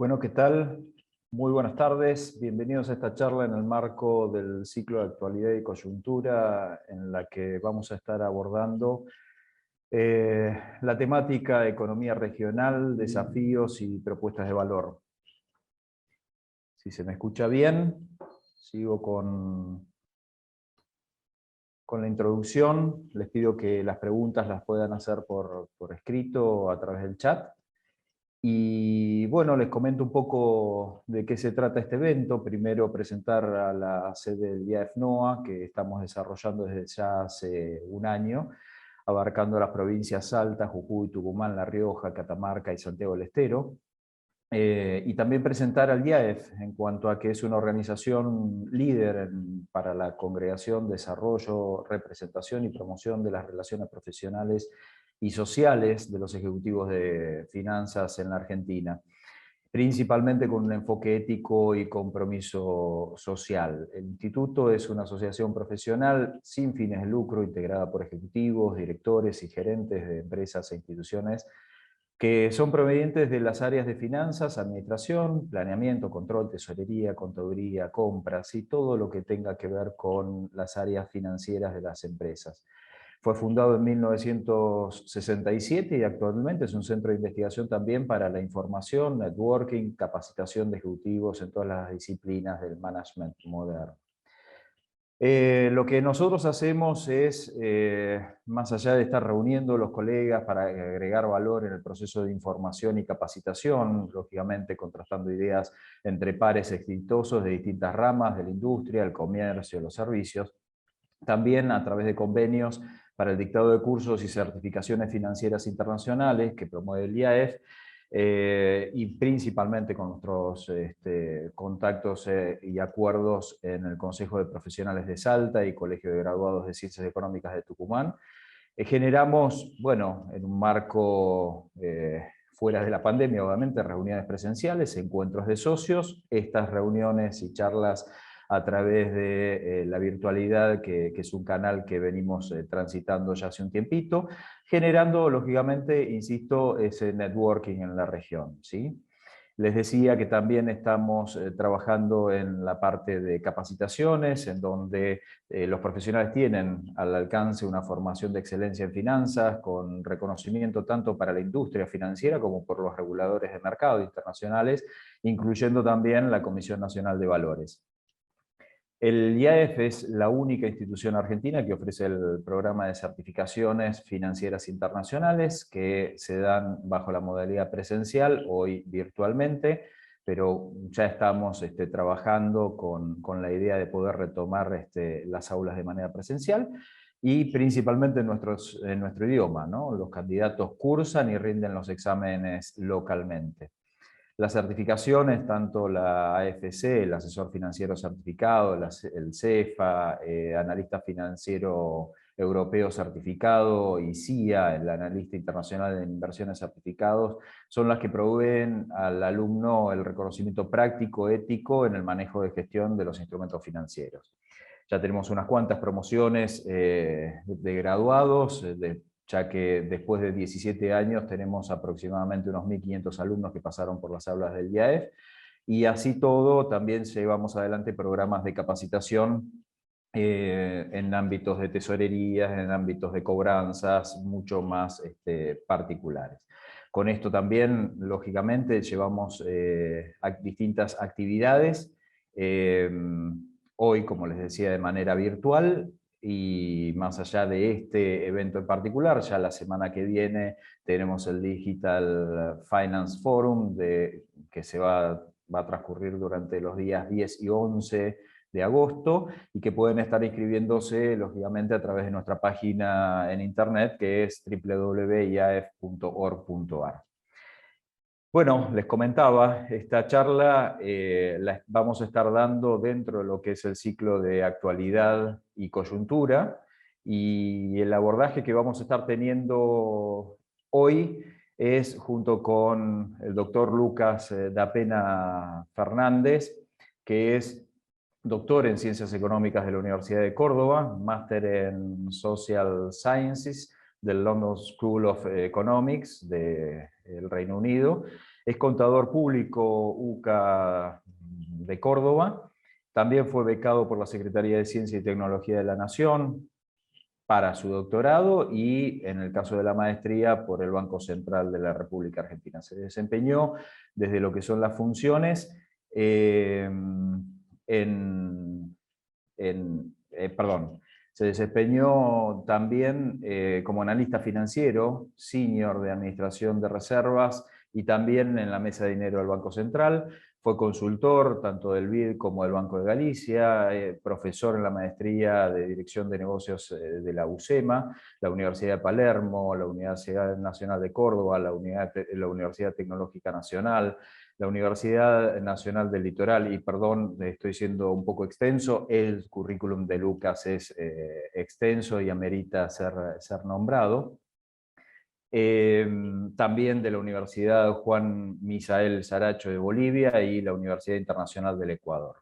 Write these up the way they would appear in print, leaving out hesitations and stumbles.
Bueno, ¿qué tal? Muy buenas tardes. Bienvenidos a esta charla en el marco del ciclo de actualidad y coyuntura en la que vamos a estar abordando la temática economía regional, desafíos y propuestas de valor. Si se me escucha bien, sigo con la introducción. Les pido que las preguntas las puedan hacer por escrito o a través del chat. Y bueno, les comento un poco de qué se trata este evento. Primero presentar a la sede del IAF NOA, que estamos desarrollando desde ya hace un año, abarcando las provincias Salta, Jujuy, Tucumán, La Rioja, Catamarca y Santiago del Estero. Y también presentar al IAEF en cuanto a que es una organización líder para la congregación, desarrollo, representación y promoción de las relaciones profesionales y sociales de los ejecutivos de finanzas en la Argentina, principalmente con un enfoque ético y compromiso social. El Instituto es una asociación profesional sin fines de lucro integrada por ejecutivos, directores y gerentes de empresas e instituciones que son provenientes de las áreas de finanzas, administración, planeamiento, control, tesorería, contaduría, compras y todo lo que tenga que ver con las áreas financieras de las empresas. Fue fundado en 1967 y actualmente es un centro de investigación también para la información, networking, capacitación de ejecutivos en todas las disciplinas del management moderno. Lo que nosotros hacemos es, más allá de estar reuniendo los colegas para agregar valor en el proceso de información y capacitación, lógicamente contrastando ideas entre pares exitosos de distintas ramas de la industria, el comercio, los servicios, también a través de convenios para el dictado de cursos y certificaciones financieras internacionales que promueve el IAEF, y principalmente con nuestros contactos y acuerdos en el Consejo de Profesionales de Salta y Colegio de Graduados de Ciencias Económicas de Tucumán. Generamos, bueno, en un marco fuera de la pandemia, obviamente, reuniones presenciales, encuentros de socios, estas reuniones y charlas a través de la virtualidad, que es un canal que venimos transitando ya hace un tiempito, generando, lógicamente, insisto, ese networking en la región, ¿sí? Les decía que también estamos trabajando en la parte de capacitaciones, en donde los profesionales tienen al alcance una formación de excelencia en finanzas, con reconocimiento tanto para la industria financiera como por los reguladores de mercado internacionales, incluyendo también la Comisión Nacional de Valores. El IAEF es la única institución argentina que ofrece el programa de certificaciones financieras internacionales que se dan bajo la modalidad presencial, hoy virtualmente, pero ya estamos trabajando con la idea de poder retomar las aulas de manera presencial y principalmente en nuestro idioma, ¿no? Los candidatos cursan y rinden los exámenes localmente. Las certificaciones, tanto la AFC, el asesor financiero certificado, el CEFA, analista financiero europeo certificado, y CIA, el analista internacional de inversiones certificados, son las que proveen al alumno el reconocimiento práctico, ético en el manejo de gestión de los instrumentos financieros. Ya tenemos unas cuantas promociones de graduados, ya que después de 17 años tenemos aproximadamente unos 1.500 alumnos que pasaron por las aulas del IAEF, y así todo también llevamos adelante programas de capacitación en ámbitos de tesorerías, en ámbitos de cobranzas, mucho más particulares. Con esto también, lógicamente, llevamos distintas actividades, hoy, como les decía, de manera virtual, y más allá de este evento en particular, ya la semana que viene tenemos el Digital Finance Forum que va a transcurrir durante los días 10 y 11 de agosto, y que pueden estar inscribiéndose, lógicamente, a través de nuestra página en internet, que es www.iaf.org.ar. Bueno, les comentaba, esta charla la vamos a estar dando dentro de lo que es el ciclo de actualidad y coyuntura, y el abordaje que vamos a estar teniendo hoy es junto con el doctor Lucas Dapena Fernández, que es doctor en Ciencias Económicas de la Universidad de Córdoba, máster en Social Sciences del London School of Economics del Reino Unido, Es contador público UCA de Córdoba. También fue becado por la Secretaría de Ciencia y Tecnología de la Nación para su doctorado y, en el caso de la maestría, por el Banco Central de la República Argentina. Se desempeñó desde lo que son las funciones se desempeñó también como analista financiero, senior de Administración de Reservas y también en la Mesa de Dinero del Banco Central. Fue consultor tanto del BID como del Banco de Galicia, profesor en la maestría de Dirección de Negocios de la UCEMA, la Universidad de Palermo, la Universidad Nacional de Córdoba, la Universidad Tecnológica Nacional, la Universidad Nacional del Litoral, y perdón, estoy siendo un poco extenso, el currículum de Lucas es extenso y amerita ser nombrado. También de la Universidad Juan Misael Saracho de Bolivia y la Universidad Internacional del Ecuador.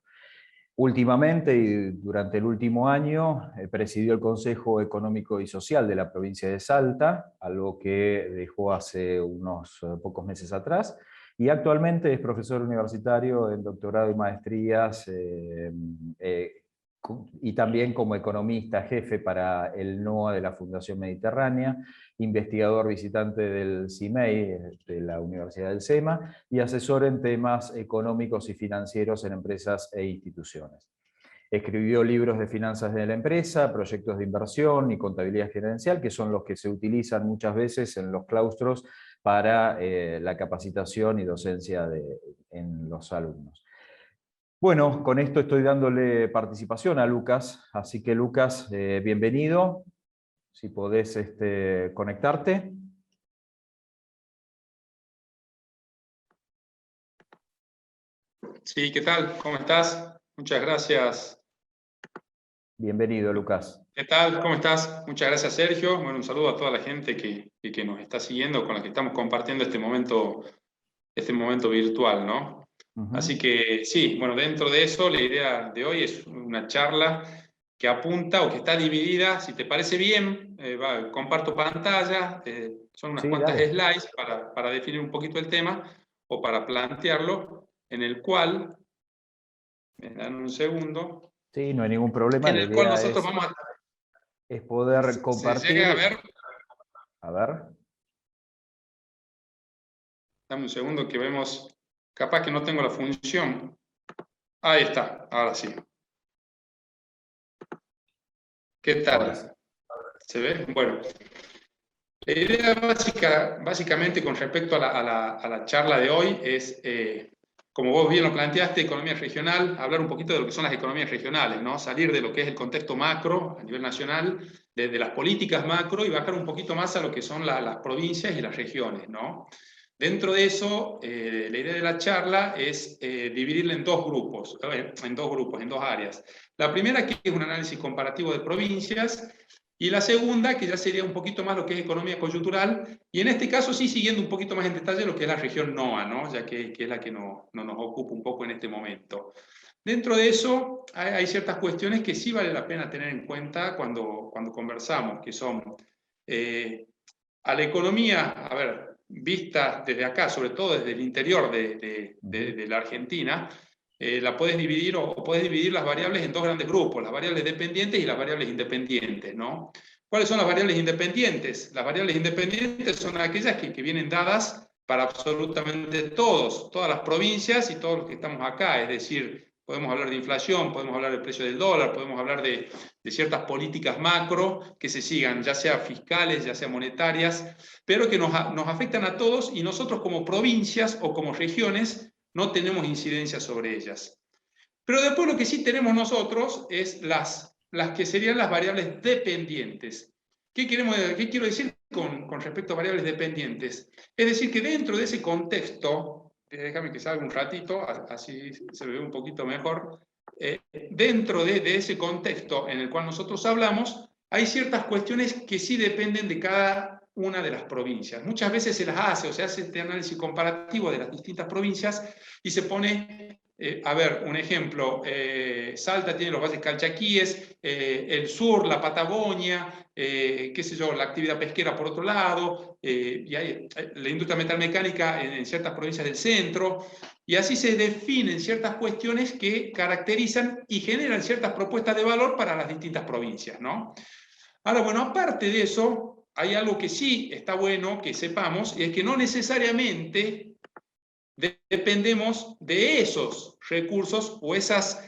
Últimamente y durante el último año presidió el Consejo Económico y Social de la provincia de Salta, algo que dejó hace unos pocos meses atrás, y actualmente es profesor universitario en doctorado y maestrías y también como economista jefe para el NOA de la Fundación Mediterránea, investigador visitante del CIMEI, de la Universidad del SEMA, y asesor en temas económicos y financieros en empresas e instituciones. Escribió libros de finanzas de la empresa, proyectos de inversión y contabilidad gerencial, que son los que se utilizan muchas veces en los claustros para la capacitación y docencia en los alumnos. Bueno, con esto estoy dándole participación a Lucas, así que Lucas, bienvenido, si podés conectarte. Sí, ¿qué tal? ¿Cómo estás? Muchas gracias. Bienvenido, Lucas. ¿Qué tal? ¿Cómo estás? Muchas gracias, Sergio. Bueno, un saludo a toda la gente que nos está siguiendo, con la que estamos compartiendo este momento virtual, ¿no? Así que sí, bueno, dentro de eso, la idea de hoy es una charla que apunta o que está dividida, si te parece bien, comparto pantalla, son unas cuantas slides para definir un poquito el tema o para plantearlo, en el cual, me dan un segundo. Sí, no hay ningún problema. En el cual nosotros vamos a... Es poder compartir. ¿Se llega a ver? A ver. Dame un segundo que vemos. Capaz que no tengo la función. Ahí está, ahora sí. ¿Qué tal? ¿Se ve? Bueno. La idea básicamente con respecto a la charla de hoy es, como vos bien lo planteaste, economía regional, hablar un poquito de lo que son las economías regionales, ¿no? Salir de lo que es el contexto macro a nivel nacional, de las políticas macro, y bajar un poquito más a lo que son las provincias y las regiones, ¿no? Dentro de eso, la idea de la charla es dividirla en dos grupos, en dos áreas. La primera, que es un análisis comparativo de provincias, y la segunda, que ya sería un poquito más lo que es economía coyuntural, y en este caso sí siguiendo un poquito más en detalle lo que es la región NOA, ¿no? Ya que es la que nos ocupa un poco en este momento. Dentro de eso hay ciertas cuestiones que sí vale la pena tener en cuenta cuando conversamos, que son a la economía, a ver, vista desde acá, sobre todo desde el interior de la Argentina, la puedes dividir o puedes dividir las variables en dos grandes grupos, las variables dependientes y las variables independientes, ¿no? ¿Cuáles son las variables independientes? Las variables independientes son aquellas que vienen dadas para absolutamente todas las provincias y todos los que estamos acá, es decir, podemos hablar de inflación, podemos hablar del precio del dólar, podemos hablar de ciertas políticas macro que se sigan, ya sea fiscales, ya sea monetarias, pero que nos afectan a todos, y nosotros como provincias o como regiones no tenemos incidencia sobre ellas. Pero después lo que sí tenemos nosotros es las que serían las variables dependientes. ¿Qué quiero decir con respecto a variables dependientes? Es decir, que dentro de ese contexto, déjame que salga un ratito, así se ve un poquito mejor, dentro de ese contexto en el cual nosotros hablamos, hay ciertas cuestiones que sí dependen de cada una de las provincias. Muchas veces se las hace, o se hace este análisis comparativo de las distintas provincias y se pone a ver, un ejemplo, Salta tiene los valles calchaquíes, el sur, la Patagonia, qué sé yo, la actividad pesquera por otro lado, y hay la industria metalmecánica en ciertas provincias del centro, y así se definen ciertas cuestiones que caracterizan y generan ciertas propuestas de valor para las distintas provincias, ¿no? Ahora, bueno, aparte de eso, hay algo que sí está bueno que sepamos, y es que no necesariamente dependemos de esos recursos o esas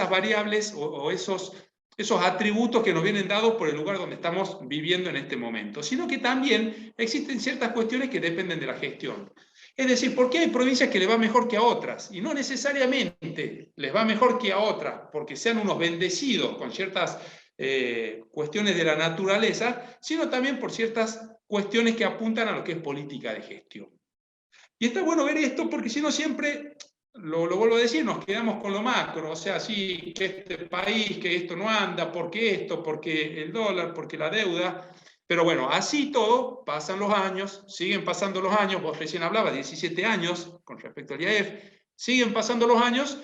variables o esos atributos que nos vienen dados por el lugar donde estamos viviendo en este momento, sino que también existen ciertas cuestiones que dependen de la gestión. Es decir, ¿por qué hay provincias que les va mejor que a otras? Y no necesariamente les va mejor que a otras porque sean unos bendecidos con ciertas cuestiones de la naturaleza, sino también por ciertas cuestiones que apuntan a lo que es política de gestión. Y está bueno ver esto porque si no siempre, lo vuelvo a decir, nos quedamos con lo macro, o sea, sí, que este país, que esto no anda, porque esto, porque el dólar, porque la deuda. Pero bueno, así todo, pasan los años, siguen pasando los años, vos recién hablabas, 17 años con respecto al IAEF, siguen pasando los años,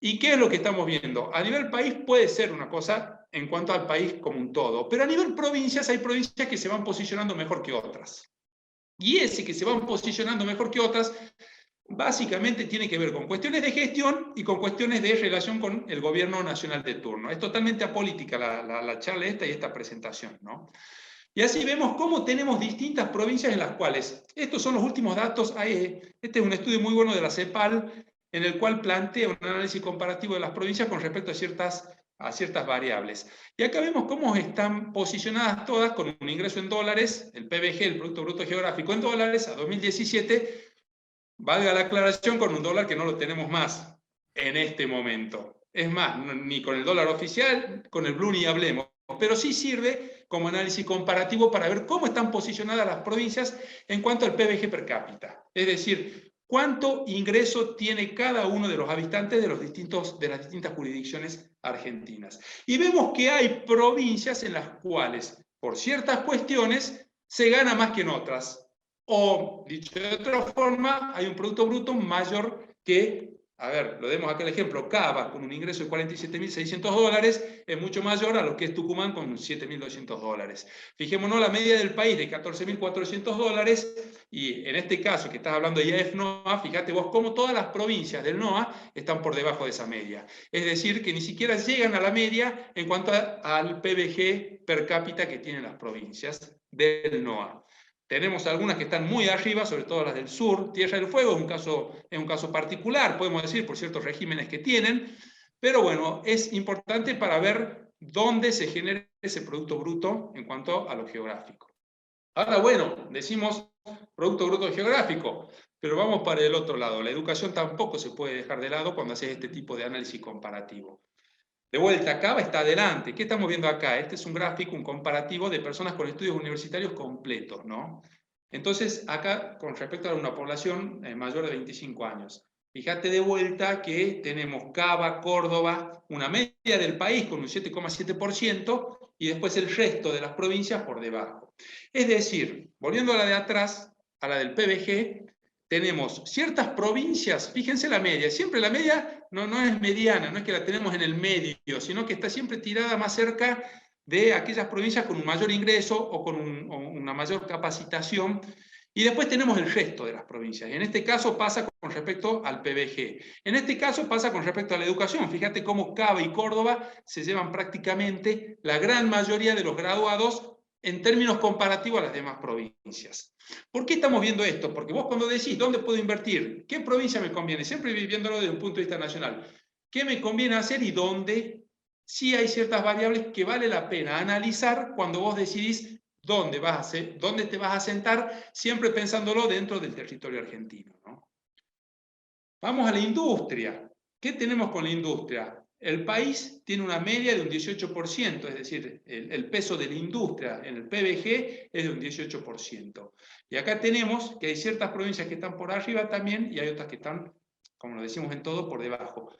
¿y qué es lo que estamos viendo? A nivel país puede ser una cosa en cuanto al país como un todo, pero a nivel provincias hay provincias que se van posicionando mejor que otras. Y ese que se van posicionando mejor que otras, básicamente tiene que ver con cuestiones de gestión y con cuestiones de relación con el gobierno nacional de turno. Es totalmente apolítica la charla esta y esta presentación, ¿no? Y así vemos cómo tenemos distintas provincias en las cuales, estos son los últimos datos, este es un estudio muy bueno de la CEPAL, en el cual plantea un análisis comparativo de las provincias con respecto a ciertas variables. Y acá vemos cómo están posicionadas todas con un ingreso en dólares, el PBG, el Producto Bruto Geográfico en dólares, a 2017, valga la aclaración, con un dólar que no lo tenemos más en este momento. Es más, ni con el dólar oficial, con el blue ni hablemos, pero sí sirve como análisis comparativo para ver cómo están posicionadas las provincias en cuanto al PBG per cápita. Es decir, cuánto ingreso tiene cada uno de los habitantes de las distintas jurisdicciones argentinas. Y vemos que hay provincias en las cuales, por ciertas cuestiones, se gana más que en otras. O, dicho de otra forma, hay un Producto Bruto mayor que, a ver, lo demos acá el ejemplo, Cava, con un ingreso de $47.600, es mucho mayor a lo que es Tucumán con $7.200. Fijémonos la media del país de $14.400, y en este caso, que estás hablando de IAEF-NOA, fíjate vos cómo todas las provincias del NOA están por debajo de esa media. Es decir, que ni siquiera llegan a la media en cuanto al PBG per cápita que tienen las provincias del NOA. Tenemos algunas que están muy arriba, sobre todo las del sur. Tierra del Fuego es un caso particular, podemos decir, por ciertos regímenes que tienen, pero bueno, es importante para ver dónde se genera ese Producto Bruto en cuanto a lo geográfico. Ahora, bueno, decimos Producto Bruto geográfico, pero vamos para el otro lado. La educación tampoco se puede dejar de lado cuando haces este tipo de análisis comparativo. De vuelta, Cava está adelante. ¿Qué estamos viendo acá? Este es un gráfico, un comparativo de personas con estudios universitarios completos, ¿no? Entonces, acá, con respecto a una población mayor de 25 años, fíjate de vuelta que tenemos Cava, Córdoba, una media del país con un 7,7% y después el resto de las provincias por debajo. Es decir, volviendo a la de atrás, a la del PBG, tenemos ciertas provincias, fíjense la media, siempre la media no es mediana, no es que la tenemos en el medio, sino que está siempre tirada más cerca de aquellas provincias con un mayor ingreso o con una mayor capacitación, y después tenemos el resto de las provincias. En este caso pasa con respecto al PBG. En este caso pasa con respecto a la educación. Fíjate cómo Cava y Córdoba se llevan prácticamente la gran mayoría de los graduados en términos comparativos a las demás provincias. ¿Por qué estamos viendo esto? Porque vos cuando decís dónde puedo invertir, qué provincia me conviene, siempre viviéndolo desde un punto de vista nacional, qué me conviene hacer y dónde, sí hay ciertas variables que vale la pena analizar cuando vos decidís dónde te vas a sentar, siempre pensándolo dentro del territorio argentino, ¿no? Vamos a la industria. ¿Qué tenemos con la industria? El país tiene una media de un 18%, es decir, el peso de la industria en el PBG es de un 18%. Y acá tenemos que hay ciertas provincias que están por arriba también y hay otras que están, como lo decimos en todo, por debajo.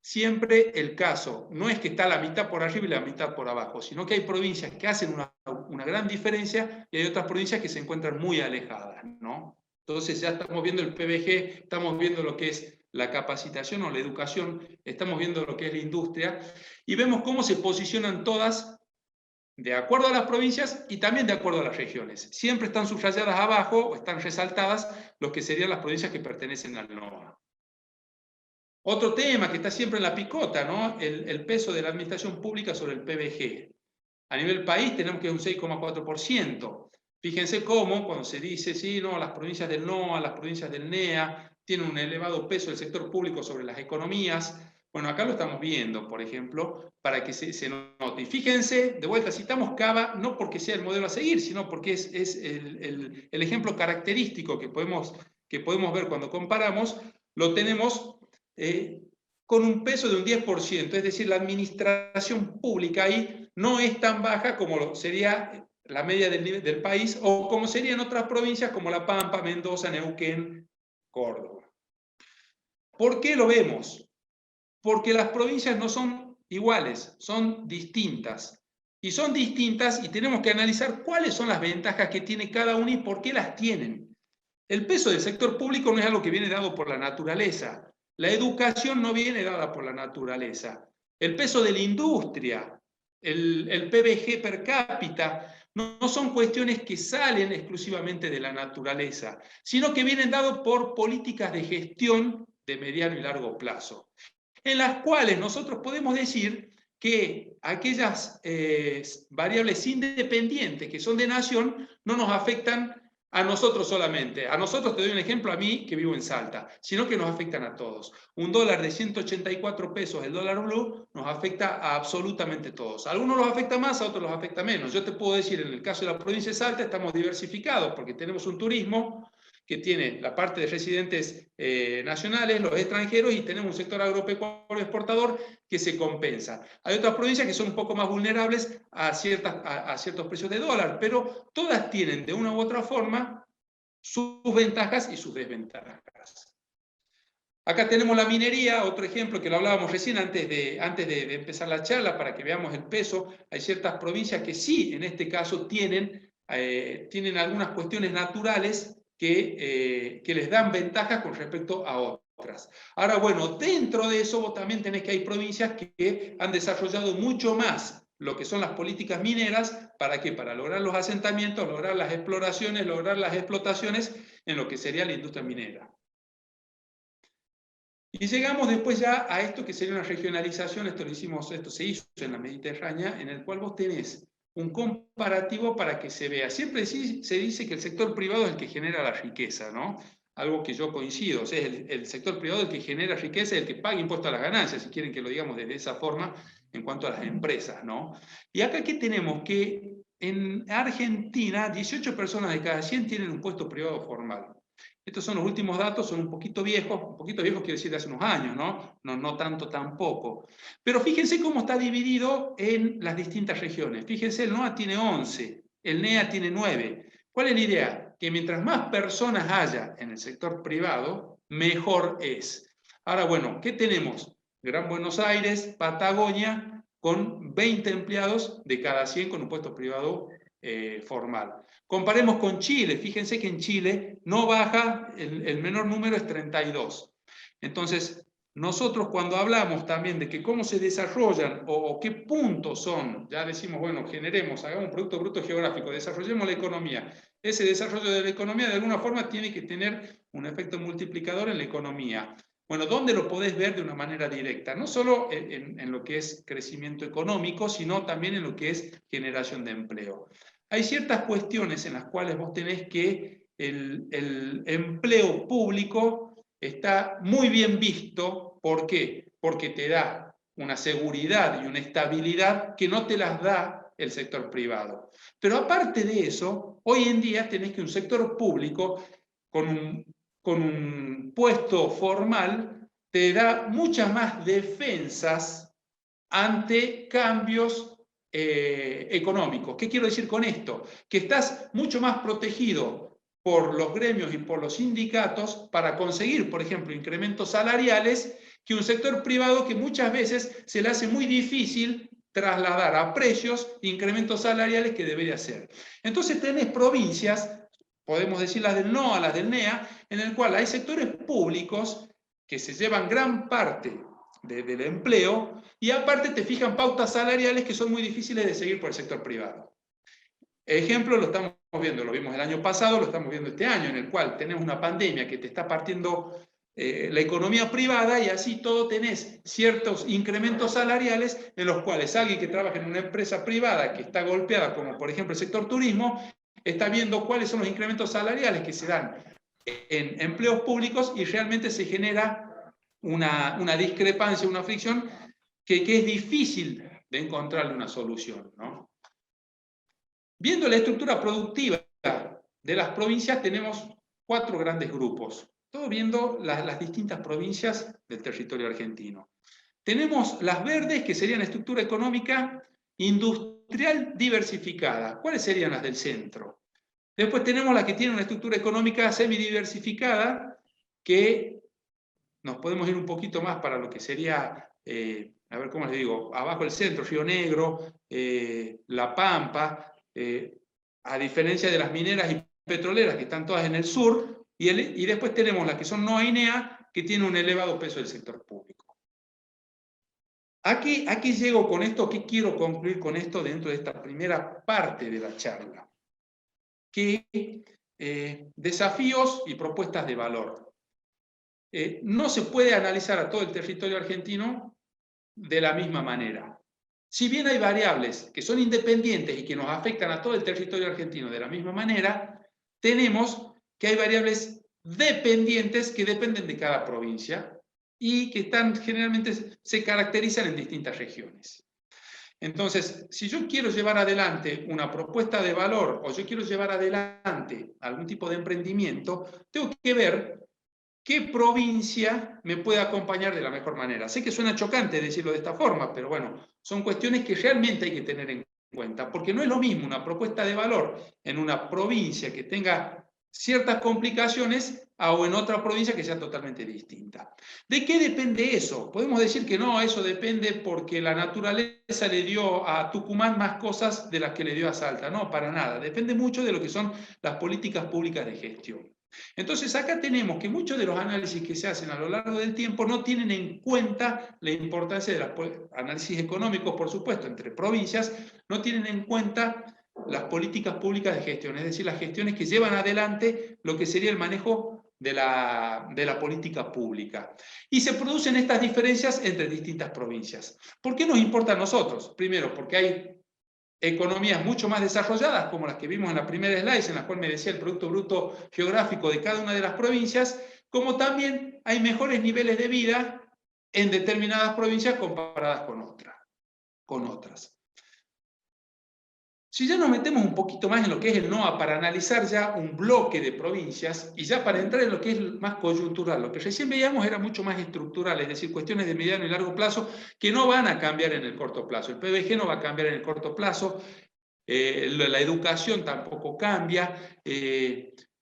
Siempre el caso no es que está la mitad por arriba y la mitad por abajo, sino que hay provincias que hacen una gran diferencia y hay otras provincias que se encuentran muy alejadas, ¿no? Entonces ya estamos viendo el PBG, estamos viendo lo que es la capacitación o la educación, estamos viendo lo que es la industria, y vemos cómo se posicionan todas de acuerdo a las provincias y también de acuerdo a las regiones. Siempre están subrayadas abajo o están resaltadas los que serían las provincias que pertenecen al NOA. Otro tema que está siempre en la picota, ¿no? El peso de la administración pública sobre el PBG. A nivel país tenemos que un 6,4%. Fíjense cómo cuando se dice, sí, no, las provincias del NOA, las provincias del NEA, tienen un elevado peso del sector público sobre las economías. Bueno, acá lo estamos viendo, por ejemplo, para que se note. Y fíjense, de vuelta, citamos Cava no porque sea el modelo a seguir, sino porque es el ejemplo característico que podemos ver cuando comparamos, lo tenemos con un peso de un 10%, es decir, la administración pública ahí no es tan baja como sería la media del país o como sería en otras provincias como La Pampa, Mendoza, Neuquén, Córdoba. ¿Por qué lo vemos? Porque las provincias no son iguales, son distintas. Y son distintas y tenemos que analizar cuáles son las ventajas que tiene cada una y por qué las tienen. El peso del sector público no es algo que viene dado por la naturaleza. La educación no viene dada por la naturaleza. El peso de la industria, el PBG per cápita, no son cuestiones que salen exclusivamente de la naturaleza, sino que vienen dados por políticas de gestión de mediano y largo plazo, en las cuales nosotros podemos decir que aquellas variables independientes que son de nación no nos afectan a nosotros solamente. A nosotros, te doy un ejemplo, a mí que vivo en Salta, sino que nos afectan a todos. Un dólar de 184 pesos, el dólar blue, nos afecta a absolutamente todos. A algunos los afecta más, a otros los afecta menos. Yo te puedo decir, en el caso de la provincia de Salta, estamos diversificados porque tenemos un turismo que tiene la parte de residentes nacionales, los extranjeros, y tenemos un sector agropecuario exportador que se compensa. Hay otras provincias que son un poco más vulnerables a ciertos precios de dólar, pero todas tienen de una u otra forma sus ventajas y sus desventajas. Acá tenemos la minería, otro ejemplo que lo hablábamos recién antes de empezar la charla para que veamos el peso. Hay ciertas provincias que sí, en este caso, tienen algunas cuestiones naturales que les dan ventajas con respecto a otras. Ahora, bueno, dentro de eso vos también tenés que hay provincias que han desarrollado mucho más lo que son las políticas mineras. ¿Para qué? Para lograr los asentamientos, lograr las exploraciones, lograr las explotaciones en lo que sería la industria minera. Y llegamos después ya a esto que sería una regionalización. Esto se hizo en la Mediterránea, en el cual vos tenés un comparativo para que se vea. Siempre se dice que el sector privado es el que genera la riqueza, ¿no? Algo que yo coincido, o sea, es el sector privado el que genera riqueza, el que paga impuestos a las ganancias, si quieren que lo digamos de esa forma, en cuanto a las empresas, ¿no? Y acá, ¿qué tenemos? Que en Argentina, 18 personas de cada 100 tienen un puesto privado formal. Estos son los últimos datos, son un poquito viejos quiere decir de hace unos años, ¿no? No tanto tampoco. Pero fíjense cómo está dividido en las distintas regiones. Fíjense, el NOA tiene 11, el NEA tiene 9. ¿Cuál es la idea? Que mientras más personas haya en el sector privado, mejor es. Ahora, bueno, ¿qué tenemos? Gran Buenos Aires, Patagonia, con 20 empleados de cada 100 con un puesto privado formal. Comparemos con Chile, fíjense que en Chile no baja, el menor número es 32. Entonces, nosotros cuando hablamos también de que cómo se desarrollan o qué puntos son, ya decimos, bueno, generemos, hagamos un Producto Bruto Geográfico, desarrollemos la economía. Ese desarrollo de la economía de alguna forma tiene que tener un efecto multiplicador en la economía. Bueno, ¿dónde lo podés ver de una manera directa? No solo en lo que es crecimiento económico, sino también en lo que es generación de empleo. Hay ciertas cuestiones en las cuales vos tenés que el empleo público está muy bien visto. ¿Por qué? Porque te da una seguridad y una estabilidad que no te las da el sector privado. Pero aparte de eso, hoy en día tenés que un sector público con un puesto formal te da muchas más defensas ante cambios económicos. ¿Qué quiero decir con esto? Que estás mucho más protegido por los gremios y por los sindicatos para conseguir, por ejemplo, incrementos salariales, que un sector privado que muchas veces se le hace muy difícil trasladar a precios incrementos salariales que debería hacer. Entonces tenés provincias, podemos decir las del NOA, las del NEA, en el cual hay sectores públicos que se llevan gran parte del empleo, y aparte te fijan pautas salariales que son muy difíciles de seguir por el sector privado. Ejemplo, lo estamos viendo, lo vimos el año pasado, lo estamos viendo este año, en el cual tenemos una pandemia que te está partiendo la economía privada, y así todo tenés ciertos incrementos salariales en los cuales alguien que trabaja en una empresa privada que está golpeada, como por ejemplo el sector turismo, está viendo cuáles son los incrementos salariales que se dan en empleos públicos, y realmente se genera una discrepancia, una fricción que es difícil de encontrarle una solución, ¿no? Viendo la estructura productiva de las provincias, tenemos 4 grandes grupos, todo viendo las distintas provincias del territorio argentino. Tenemos las verdes, que serían estructura económica industrial diversificada. ¿Cuáles serían las del centro? Después tenemos las que tienen una estructura económica semidiversificada, que nos podemos ir un poquito más para lo que sería, a ver cómo les digo, abajo el centro, Río Negro, La Pampa, a diferencia de las mineras y petroleras que están todas en el sur, y después tenemos las que son no INEA, que tienen un elevado peso del sector público. Aquí llego con esto, ¿qué quiero concluir con esto dentro de esta primera parte de la charla? Que desafíos y propuestas de valor. No se puede analizar a todo el territorio argentino de la misma manera. Si bien hay variables que son independientes y que nos afectan a todo el territorio argentino de la misma manera, tenemos que hay variables dependientes que dependen de cada provincia y que generalmente se caracterizan en distintas regiones. Entonces, si yo quiero llevar adelante una propuesta de valor o yo quiero llevar adelante algún tipo de emprendimiento, tengo que ver ¿qué provincia me puede acompañar de la mejor manera? Sé que suena chocante decirlo de esta forma, pero bueno, son cuestiones que realmente hay que tener en cuenta, porque no es lo mismo una propuesta de valor en una provincia que tenga ciertas complicaciones o en otra provincia que sea totalmente distinta. ¿De qué depende eso? Podemos decir que no, eso depende porque la naturaleza le dio a Tucumán más cosas de las que le dio a Salta. No, para nada. Depende mucho de lo que son las políticas públicas de gestión. Entonces acá tenemos que muchos de los análisis que se hacen a lo largo del tiempo no tienen en cuenta la importancia de los análisis económicos, por supuesto, entre provincias, no tienen en cuenta las políticas públicas de gestión, es decir, las gestiones que llevan adelante lo que sería el manejo de la política pública. Y se producen estas diferencias entre distintas provincias. ¿Por qué nos importa a nosotros? Primero, porque hay economías mucho más desarrolladas, como las que vimos en la primera slide, en la cual me decía el Producto Bruto Geográfico de cada una de las provincias, como también hay mejores niveles de vida en determinadas provincias comparadas con otras. Si ya nos metemos un poquito más en lo que es el NOA para analizar ya un bloque de provincias y ya para entrar en lo que es más coyuntural, lo que recién veíamos era mucho más estructural, es decir, cuestiones de mediano y largo plazo que no van a cambiar en el corto plazo. El PBG no va a cambiar en el corto plazo, la educación tampoco cambia,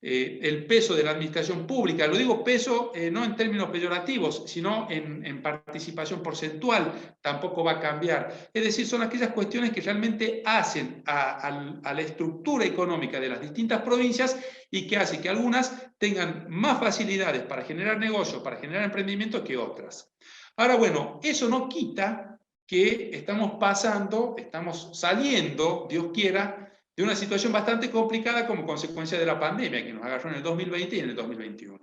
el peso de la administración pública, lo digo peso no en términos peyorativos, sino en participación porcentual, tampoco va a cambiar. Es decir, son aquellas cuestiones que realmente hacen a la estructura económica de las distintas provincias y que hace que algunas tengan más facilidades para generar negocios, para generar emprendimiento que otras. Ahora, bueno, eso no quita que estamos saliendo, Dios quiera, de una situación bastante complicada como consecuencia de la pandemia que nos agarró en el 2020 y en el 2021.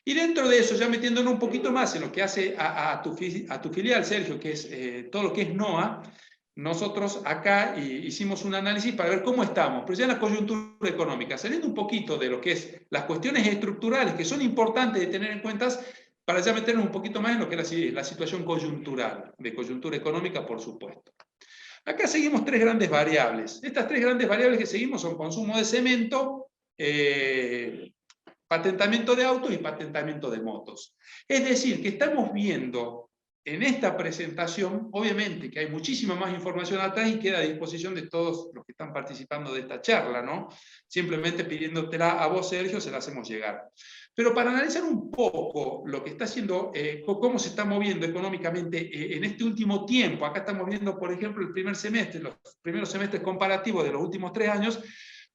Y dentro de eso, ya metiéndonos un poquito más en lo que hace a tu filial, Sergio, que es todo lo que es NOA, nosotros acá hicimos un análisis para ver cómo estamos, pero ya en la coyuntura económica, saliendo un poquito de lo que es las cuestiones estructurales que son importantes de tener en cuenta, para ya meternos un poquito más en lo que es la situación coyuntural, de coyuntura económica, por supuesto. Acá seguimos 3 grandes variables. Estas 3 grandes variables que seguimos son consumo de cemento, patentamiento de autos y patentamiento de motos. Es decir, que estamos viendo en esta presentación, obviamente que hay muchísima más información atrás y queda a disposición de todos los que están participando de esta charla, ¿no? Simplemente pidiéndotela a vos, Sergio, se la hacemos llegar. Pero para analizar un poco lo que está haciendo, cómo se está moviendo económicamente en este último tiempo, acá estamos viendo, por ejemplo, el primer semestre, los primeros semestres comparativos de los últimos 3 años,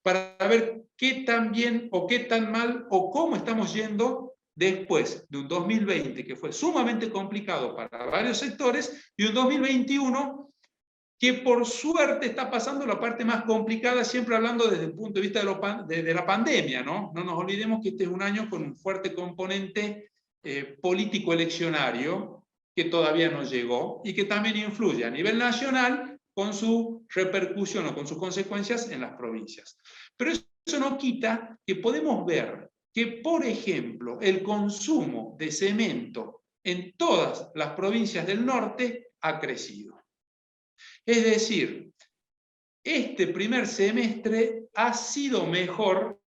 para ver qué tan bien o qué tan mal o cómo estamos yendo después de un 2020 que fue sumamente complicado para varios sectores y un 2021 que por suerte está pasando la parte más complicada, siempre hablando desde el punto de vista de la pandemia, ¿no? No nos olvidemos que este es un año con un fuerte componente político-eleccionario que todavía no llegó y que también influye a nivel nacional con su repercusión o con sus consecuencias en las provincias. Pero eso no quita que podemos ver que, por ejemplo, el consumo de cemento en todas las provincias del norte ha crecido. Es decir, este primer semestre ha sido mejor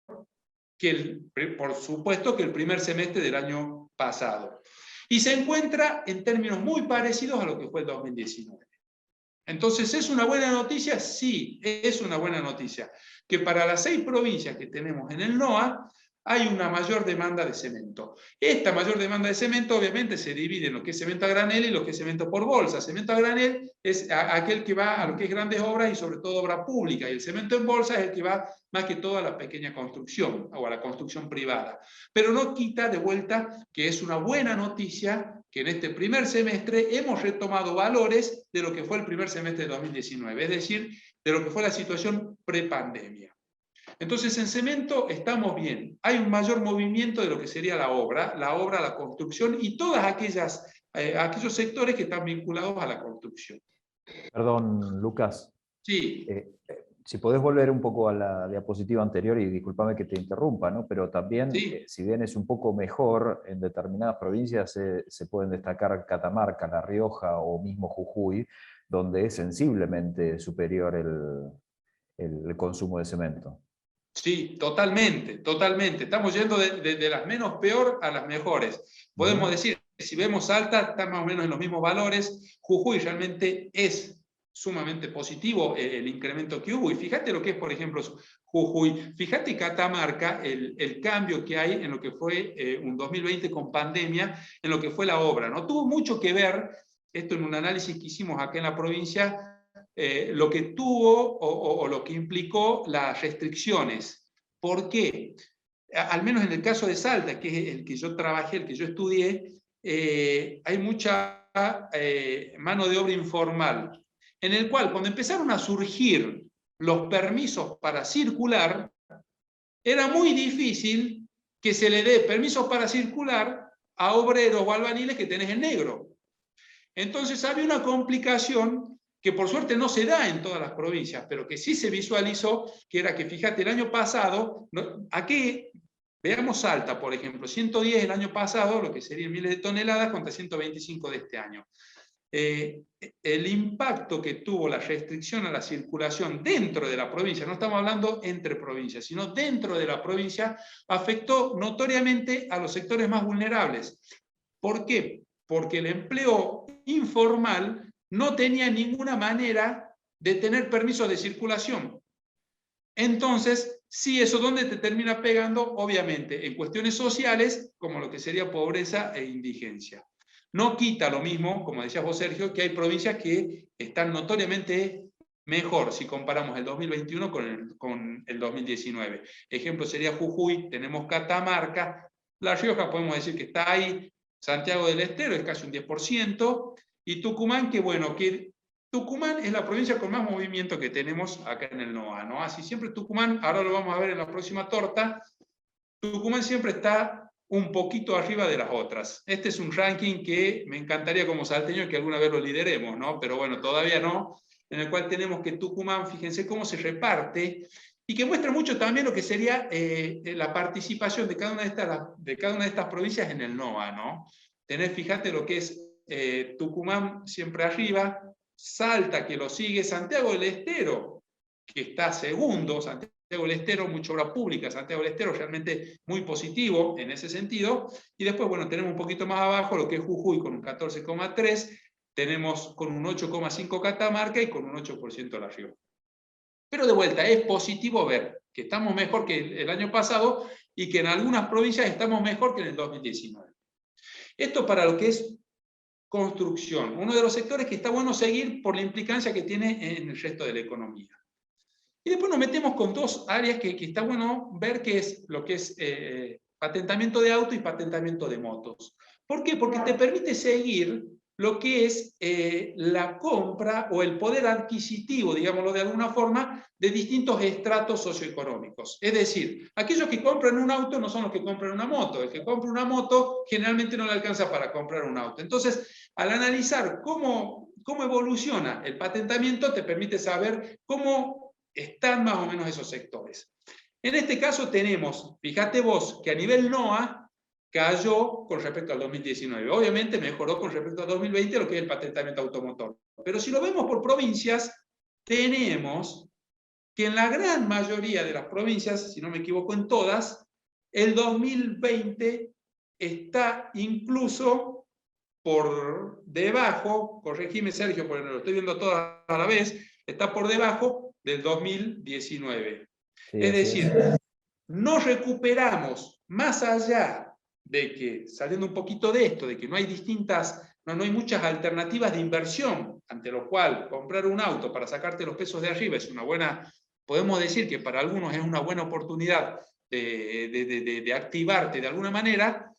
que por supuesto, que el primer semestre del año pasado. Y se encuentra en términos muy parecidos a lo que fue el 2019. Entonces, ¿es una buena noticia? Sí, es una buena noticia. Que para las 6 provincias que tenemos en el NOA, hay una mayor demanda de cemento. Esta mayor demanda de cemento obviamente se divide en lo que es cemento a granel y lo que es cemento por bolsa. Cemento a granel es aquel que va a lo que es grandes obras y sobre todo obra pública, y el cemento en bolsa es el que va más que todo a la pequeña construcción o a la construcción privada. Pero no quita de vuelta que es una buena noticia que en este primer semestre hemos retomado valores de lo que fue el primer semestre de 2019, es decir, de lo que fue la situación prepandemia. Entonces, en cemento estamos bien. Hay un mayor movimiento de lo que sería la obra, la construcción y todas aquellos sectores que están vinculados a la construcción. Perdón, Lucas. Sí. Si podés volver un poco a la diapositiva anterior, y discúlpame que te interrumpa, ¿no? Pero también, Sí. Si bien es un poco mejor, en determinadas provincias se pueden destacar Catamarca, La Rioja o mismo Jujuy, donde es sensiblemente superior el consumo de cemento. Sí, totalmente, totalmente. Estamos yendo de las menos peor a las mejores. Podemos decir, si vemos Salta, está más o menos en los mismos valores. Jujuy realmente es sumamente positivo el incremento que hubo. Y fíjate lo que es, por ejemplo, Jujuy. Fíjate Catamarca, el cambio que hay en lo que fue un 2020 con pandemia, en lo que fue la obra, ¿no? Tuvo mucho que ver, esto en un análisis que hicimos acá en la provincia, lo que tuvo o lo que implicó las restricciones. ¿Por qué? Al menos en el caso de Salta, que es el que yo trabajé, el que yo estudié, hay mucha mano de obra informal, en el cual cuando empezaron a surgir los permisos para circular, era muy difícil que se le dé permisos para circular a obreros o albaniles que tenés en negro. Entonces había una complicación que por suerte no se da en todas las provincias, pero que sí se visualizó, que era que, fíjate, el año pasado, aquí veamos Salta, por ejemplo, 110 el año pasado, lo que serían miles de toneladas, contra 125 de este año. El impacto que tuvo la restricción a la circulación dentro de la provincia, no estamos hablando entre provincias, sino dentro de la provincia, afectó notoriamente a los sectores más vulnerables. ¿Por qué? Porque el empleo informal no tenía ninguna manera de tener permisos de circulación. Entonces, sí, eso ¿dónde te termina pegando? Obviamente, en cuestiones sociales, como lo que sería pobreza e indigencia. No quita lo mismo, como decías vos, Sergio, que hay provincias que están notoriamente mejor si comparamos el 2021 con el 2019. Ejemplo sería Jujuy, tenemos Catamarca, La Rioja podemos decir que está ahí, Santiago del Estero es casi un 10%, y Tucumán, que bueno, que Tucumán es la provincia con más movimiento que tenemos acá en el NOA, ¿no? Así siempre Tucumán, ahora lo vamos a ver en la próxima torta, Tucumán siempre está un poquito arriba de las otras. Este es un ranking que me encantaría como salteño que alguna vez lo lideremos, ¿no? Pero bueno, todavía no, en el cual tenemos que Tucumán, fíjense cómo se reparte, y que muestra mucho también lo que sería la participación de cada una de estas provincias en el NOA, ¿no? Tenés, fíjate lo que es Tucumán siempre arriba, Salta que lo sigue, Santiago del Estero, que está segundo, Santiago del Estero, mucha obra pública, Santiago del Estero realmente muy positivo en ese sentido, y después, bueno, tenemos un poquito más abajo lo que es Jujuy con un 14,3, tenemos con un 8,5 Catamarca y con un 8% La Rioja. Pero de vuelta, es positivo ver que estamos mejor que el año pasado y que en algunas provincias estamos mejor que en el 2019. Esto para lo que es construcción, uno de los sectores que está bueno seguir por la implicancia que tiene en el resto de la economía. Y después nos metemos con dos áreas que está bueno ver, que es lo que es patentamiento de auto y patentamiento de motos. ¿Por qué? Porque te permite seguir lo que es la compra o el poder adquisitivo, digámoslo de alguna forma, de distintos estratos socioeconómicos. Es decir, aquellos que compran un auto no son los que compran una moto. El que compra una moto generalmente no le alcanza para comprar un auto. Entonces, al analizar cómo evoluciona el patentamiento, te permite saber cómo están más o menos esos sectores. En este caso tenemos, fíjate vos, que a nivel NOA, cayó con respecto al 2019. Obviamente mejoró con respecto al 2020 lo que es el patentamiento automotor. Pero si lo vemos por provincias, tenemos que en la gran mayoría de las provincias, si no me equivoco en todas, el 2020 está incluso por debajo, corregime Sergio, porque lo estoy viendo todas a la vez, está por debajo del 2019. Sí, Es decir, no recuperamos más allá de que, saliendo un poquito de esto, de que no hay no hay muchas alternativas de inversión, ante lo cual comprar un auto para sacarte los pesos de arriba es una buena, podemos decir que para algunos es una buena oportunidad de activarte de alguna manera,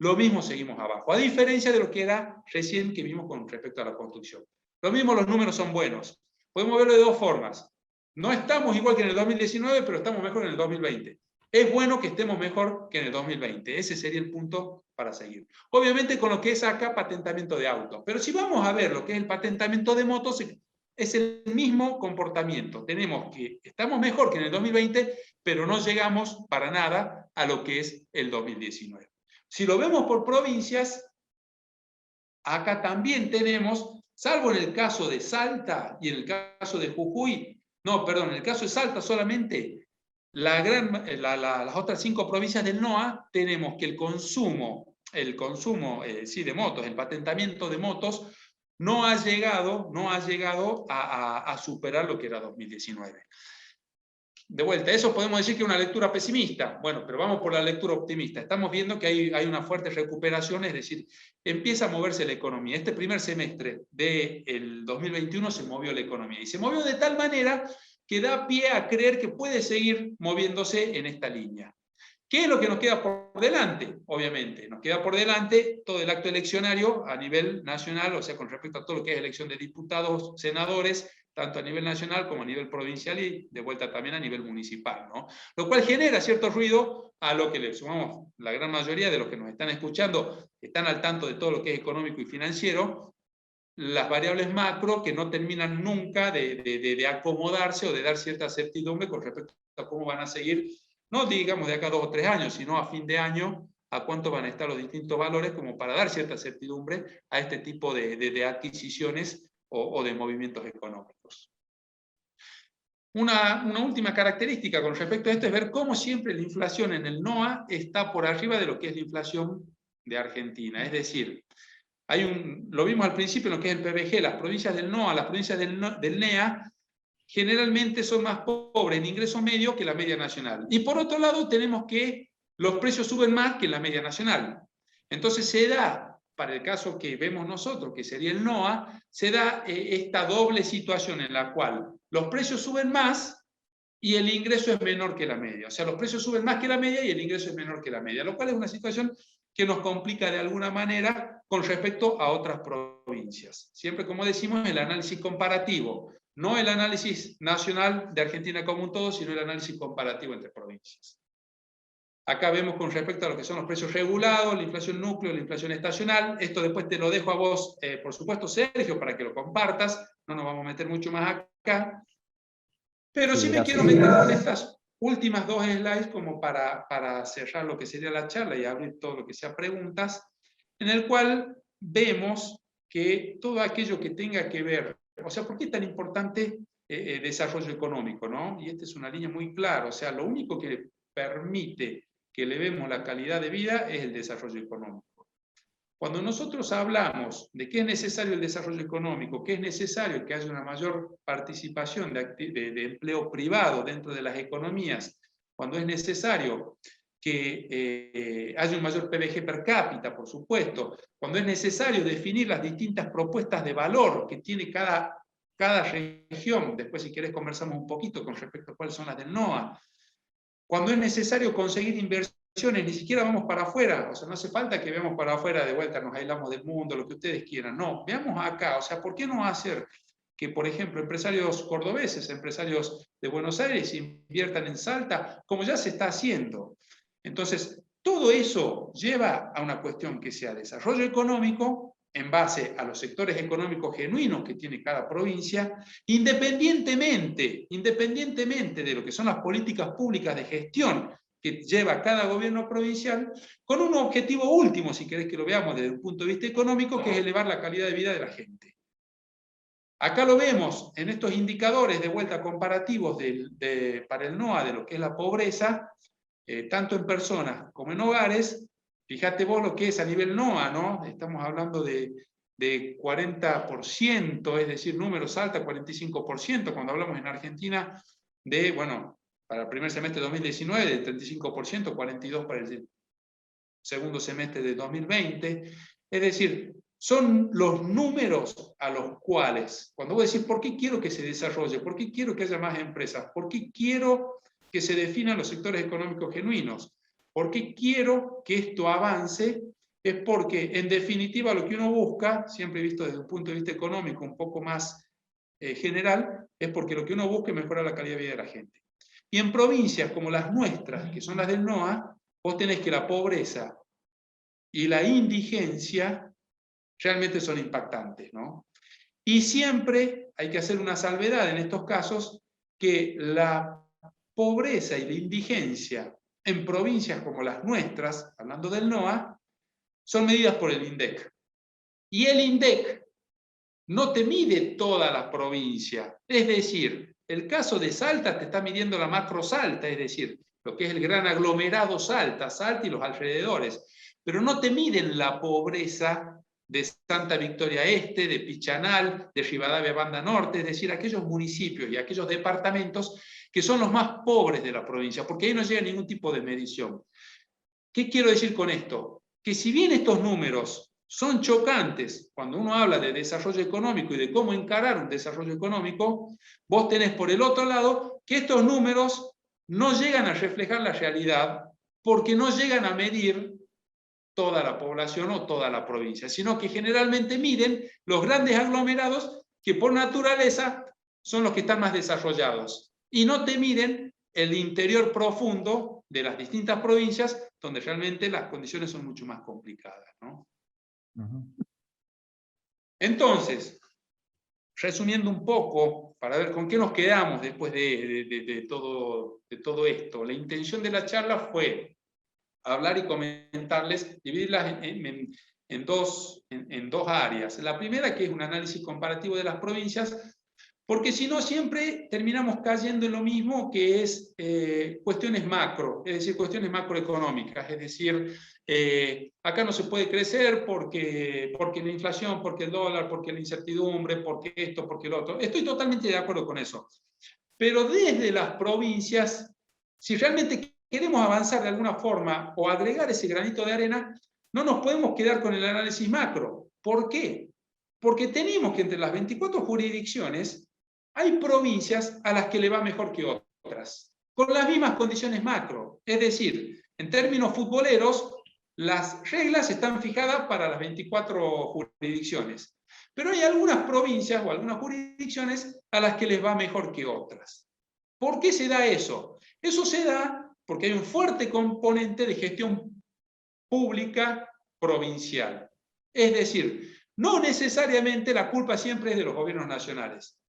lo mismo seguimos abajo, a diferencia de lo que era recién que vimos con respecto a la construcción. Lo mismo, los números son buenos. Podemos verlo de dos formas. No estamos igual que en el 2019, pero estamos mejor en el 2020. Es bueno que estemos mejor que en el 2020. Ese sería el punto para seguir. Obviamente con lo que es acá patentamiento de autos. Pero si vamos a ver lo que es el patentamiento de motos, es el mismo comportamiento. Tenemos que estamos mejor que en el 2020, pero no llegamos para nada a lo que es el 2019. Si lo vemos por provincias, acá también tenemos, salvo en el caso de Salta y en el caso de Jujuy, no, perdón, en el caso de Salta solamente, las otras 5 provincias del NOA, tenemos que el consumo sí, de motos, el patentamiento de motos, no ha llegado a superar lo que era 2019. De vuelta, eso podemos decir que es una lectura pesimista. Bueno, pero vamos por la lectura optimista. Estamos viendo que hay una fuerte recuperación, es decir, empieza a moverse la economía. Este primer semestre del 2021 se movió la economía y se movió de tal manera que da pie a creer que puede seguir moviéndose en esta línea. ¿Qué es lo que nos queda por delante? Obviamente, nos queda por delante todo el acto eleccionario a nivel nacional, o sea, con respecto a todo lo que es elección de diputados, senadores, tanto a nivel nacional como a nivel provincial y de vuelta también a nivel municipal, ¿no? Lo cual genera cierto ruido a lo que le sumamos la gran mayoría de los que nos están escuchando, están al tanto de todo lo que es económico y financiero, las variables macro que no terminan nunca de acomodarse o de dar cierta certidumbre con respecto a cómo van a seguir, no digamos de acá a 2 o 3 años, sino a fin de año, a cuánto van a estar los distintos valores como para dar cierta certidumbre a este tipo de adquisiciones o de movimientos económicos. Una última característica con respecto a esto es ver cómo siempre la inflación en el NOA está por arriba de lo que es la inflación de Argentina. Es decir, lo vimos al principio en lo que es el PBG, las provincias del NOA, las provincias del NEA, generalmente son más pobres en ingreso medio que la media nacional. Y por otro lado tenemos que los precios suben más que en la media nacional. Entonces se da, para el caso que vemos nosotros, que sería el NOA, se da esta doble situación en la cual los precios suben más y el ingreso es menor que la media. O sea, los precios suben más que la media y el ingreso es menor que la media, lo cual es una situación que nos complica de alguna manera con respecto a otras provincias. Siempre, como decimos, el análisis comparativo, no el análisis nacional de Argentina como un todo, sino el análisis comparativo entre provincias. Acá vemos con respecto a lo que son los precios regulados, la inflación núcleo, la inflación estacional. Esto después te lo dejo a vos, por supuesto, Sergio, para que lo compartas. No nos vamos a meter mucho más acá. Pero sí me quiero meter con estas últimas 2 slides como para cerrar lo que sería la charla y abrir todo lo que sea preguntas, en el cual vemos que todo aquello que tenga que ver, o sea, ¿por qué es tan importante desarrollo económico, ¿no? Y esta es una línea muy clara, o sea, lo único que permite que elevemos la calidad de vida es el desarrollo económico. Cuando nosotros hablamos de que es necesario el desarrollo económico, que es necesario que haya una mayor participación de empleo privado dentro de las economías, cuando es necesario que haya un mayor PBG per cápita, por supuesto, cuando es necesario definir las distintas propuestas de valor que tiene cada región, después si querés conversamos un poquito con respecto a cuáles son las del NOA, cuando es necesario conseguir inversión ni siquiera vamos para afuera, o sea, no hace falta que veamos para afuera, de vuelta nos aislamos del mundo, lo que ustedes quieran, no, veamos acá, o sea, ¿por qué no hacer que, por ejemplo, empresarios cordobeses, empresarios de Buenos Aires inviertan en Salta, como ya se está haciendo? Entonces, todo eso lleva a una cuestión que sea desarrollo económico en base a los sectores económicos genuinos que tiene cada provincia, independientemente de lo que son las políticas públicas de gestión que lleva cada gobierno provincial, con un objetivo último, si querés que lo veamos desde un punto de vista económico, que es elevar la calidad de vida de la gente. Acá lo vemos en estos indicadores de vuelta comparativos para el NOA de lo que es la pobreza, tanto en personas como en hogares. Fíjate vos lo que es a nivel NOA, ¿no? Estamos hablando de 40%, es decir, números altos, 45%, cuando hablamos en Argentina de, bueno, para el primer semestre de 2019, del 35%, 42% para el segundo semestre de 2020. Es decir, son los números a los cuales, cuando vos decís, ¿por qué quiero que se desarrolle? ¿Por qué quiero que haya más empresas? ¿Por qué quiero que se definan los sectores económicos genuinos? ¿Por qué quiero que esto avance? Es porque, en definitiva, lo que uno busca, siempre visto desde un punto de vista económico un poco más general, es porque lo que uno busca es mejorar la calidad de vida de la gente. Y en provincias como las nuestras, que son las del NOA, vos tenés que la pobreza y la indigencia realmente son impactantes, ¿no? Y siempre hay que hacer una salvedad en estos casos, que la pobreza y la indigencia en provincias como las nuestras, hablando del NOA, son medidas por el INDEC. Y el INDEC no te mide toda la provincia. Es decir, el caso de Salta te está midiendo la macro Salta, es decir, lo que es el gran aglomerado Salta, Salta y los alrededores. Pero no te miden la pobreza de Santa Victoria Este, de Pichanal, de Rivadavia Banda Norte, es decir, aquellos municipios y aquellos departamentos que son los más pobres de la provincia, porque ahí no llega ningún tipo de medición. ¿Qué quiero decir con esto? Que si bien estos números son chocantes cuando uno habla de desarrollo económico y de cómo encarar un desarrollo económico, vos tenés por el otro lado que estos números no llegan a reflejar la realidad porque no llegan a medir toda la población o toda la provincia, sino que generalmente miden los grandes aglomerados que por naturaleza son los que están más desarrollados y no te miden el interior profundo de las distintas provincias donde realmente las condiciones son mucho más complicadas, ¿no? Entonces, resumiendo un poco, para ver con qué nos quedamos después de todo esto, la intención de la charla fue hablar y comentarles, dividirlas en dos áreas. La primera, que es un análisis comparativo de las provincias, porque si no siempre terminamos cayendo en lo mismo, que es cuestiones macro, es decir, cuestiones macroeconómicas, es decir, acá no se puede crecer porque la inflación, porque el dólar, porque la incertidumbre, porque esto, porque lo otro. Estoy totalmente de acuerdo con eso. Pero desde las provincias, si realmente queremos avanzar de alguna forma o agregar ese granito de arena, no nos podemos quedar con el análisis macro. ¿Por qué? Porque tenemos que entre las 24 jurisdicciones hay provincias a las que le va mejor que otras, con las mismas condiciones macro. Es decir, en términos futboleros, las reglas están fijadas para las 24 jurisdicciones. Pero hay algunas provincias o algunas jurisdicciones a las que les va mejor que otras. ¿Por qué se da eso? Eso se da porque hay un fuerte componente de gestión pública provincial. Es decir, no necesariamente la culpa siempre es de los gobiernos nacionales.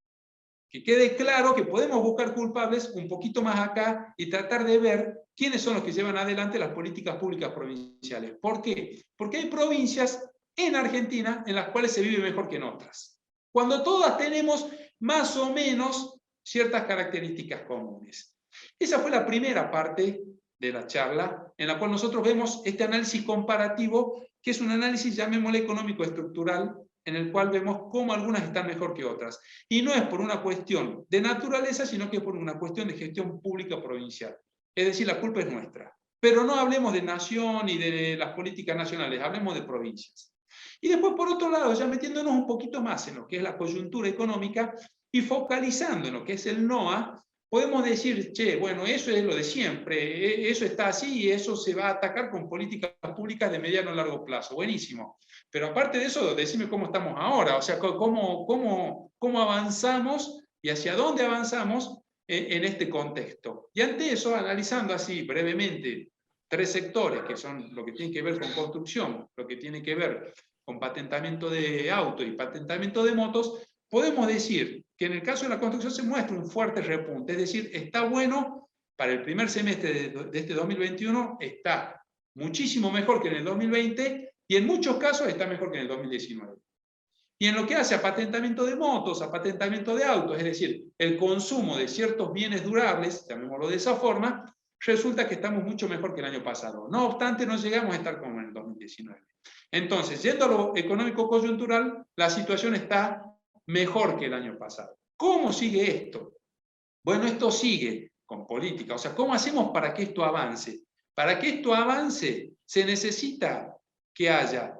Que quede claro que podemos buscar culpables un poquito más acá y tratar de ver quiénes son los que llevan adelante las políticas públicas provinciales. ¿Por qué? Porque hay provincias en Argentina en las cuales se vive mejor que en otras. Cuando todas tenemos más o menos ciertas características comunes. Esa fue la primera parte de la charla, en la cual nosotros vemos este análisis comparativo, que es un análisis, llamémosle económico estructural, en el cual vemos cómo algunas están mejor que otras. Y no es por una cuestión de naturaleza, sino que por una cuestión de gestión pública provincial. Es decir, la culpa es nuestra. Pero no hablemos de nación y de las políticas nacionales, hablemos de provincias. Y después, por otro lado, ya metiéndonos un poquito más en lo que es la coyuntura económica y focalizando en lo que es el NOA, podemos decir, che, bueno, eso es lo de siempre, eso está así y eso se va a atacar con políticas públicas de mediano a largo plazo. Buenísimo. Pero aparte de eso, decime cómo estamos ahora, o sea, cómo avanzamos y hacia dónde avanzamos en este contexto. Y ante eso, analizando así brevemente 3 sectores, que son lo que tiene que ver con construcción, lo que tiene que ver con patentamiento de auto y patentamiento de motos, podemos decir que en el caso de la construcción se muestra un fuerte repunte, es decir, está bueno para el primer semestre de este 2021, está muchísimo mejor que en el 2020 y en muchos casos está mejor que en el 2019. Y en lo que hace a patentamiento de motos, a patentamiento de autos, es decir, el consumo de ciertos bienes durables, llamémoslo de esa forma, resulta que estamos mucho mejor que el año pasado. No obstante, no llegamos a estar como en el 2019. Entonces, yendo a lo económico coyuntural, la situación está mejor que el año pasado. ¿Cómo sigue esto? Bueno, esto sigue con política. O sea, ¿cómo hacemos para que esto avance? Para que esto avance se necesita que haya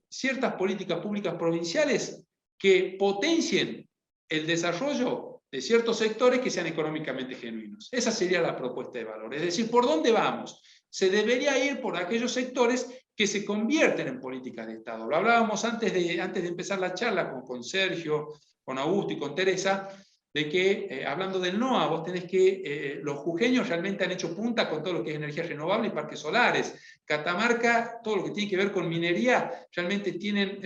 ciertas políticas públicas provinciales que potencien el desarrollo de ciertos sectores que sean económicamente genuinos. Esa sería la propuesta de valor. Es decir, ¿por dónde vamos? Se debería ir por aquellos sectores que se convierten en políticas de Estado. Lo hablábamos antes de empezar la charla con Sergio, con Augusto y con Teresa, de que, hablando del NOA, vos tenés que los jujeños realmente han hecho punta con todo lo que es energía renovable y parques solares. Catamarca, todo lo que tiene que ver con minería, realmente tienen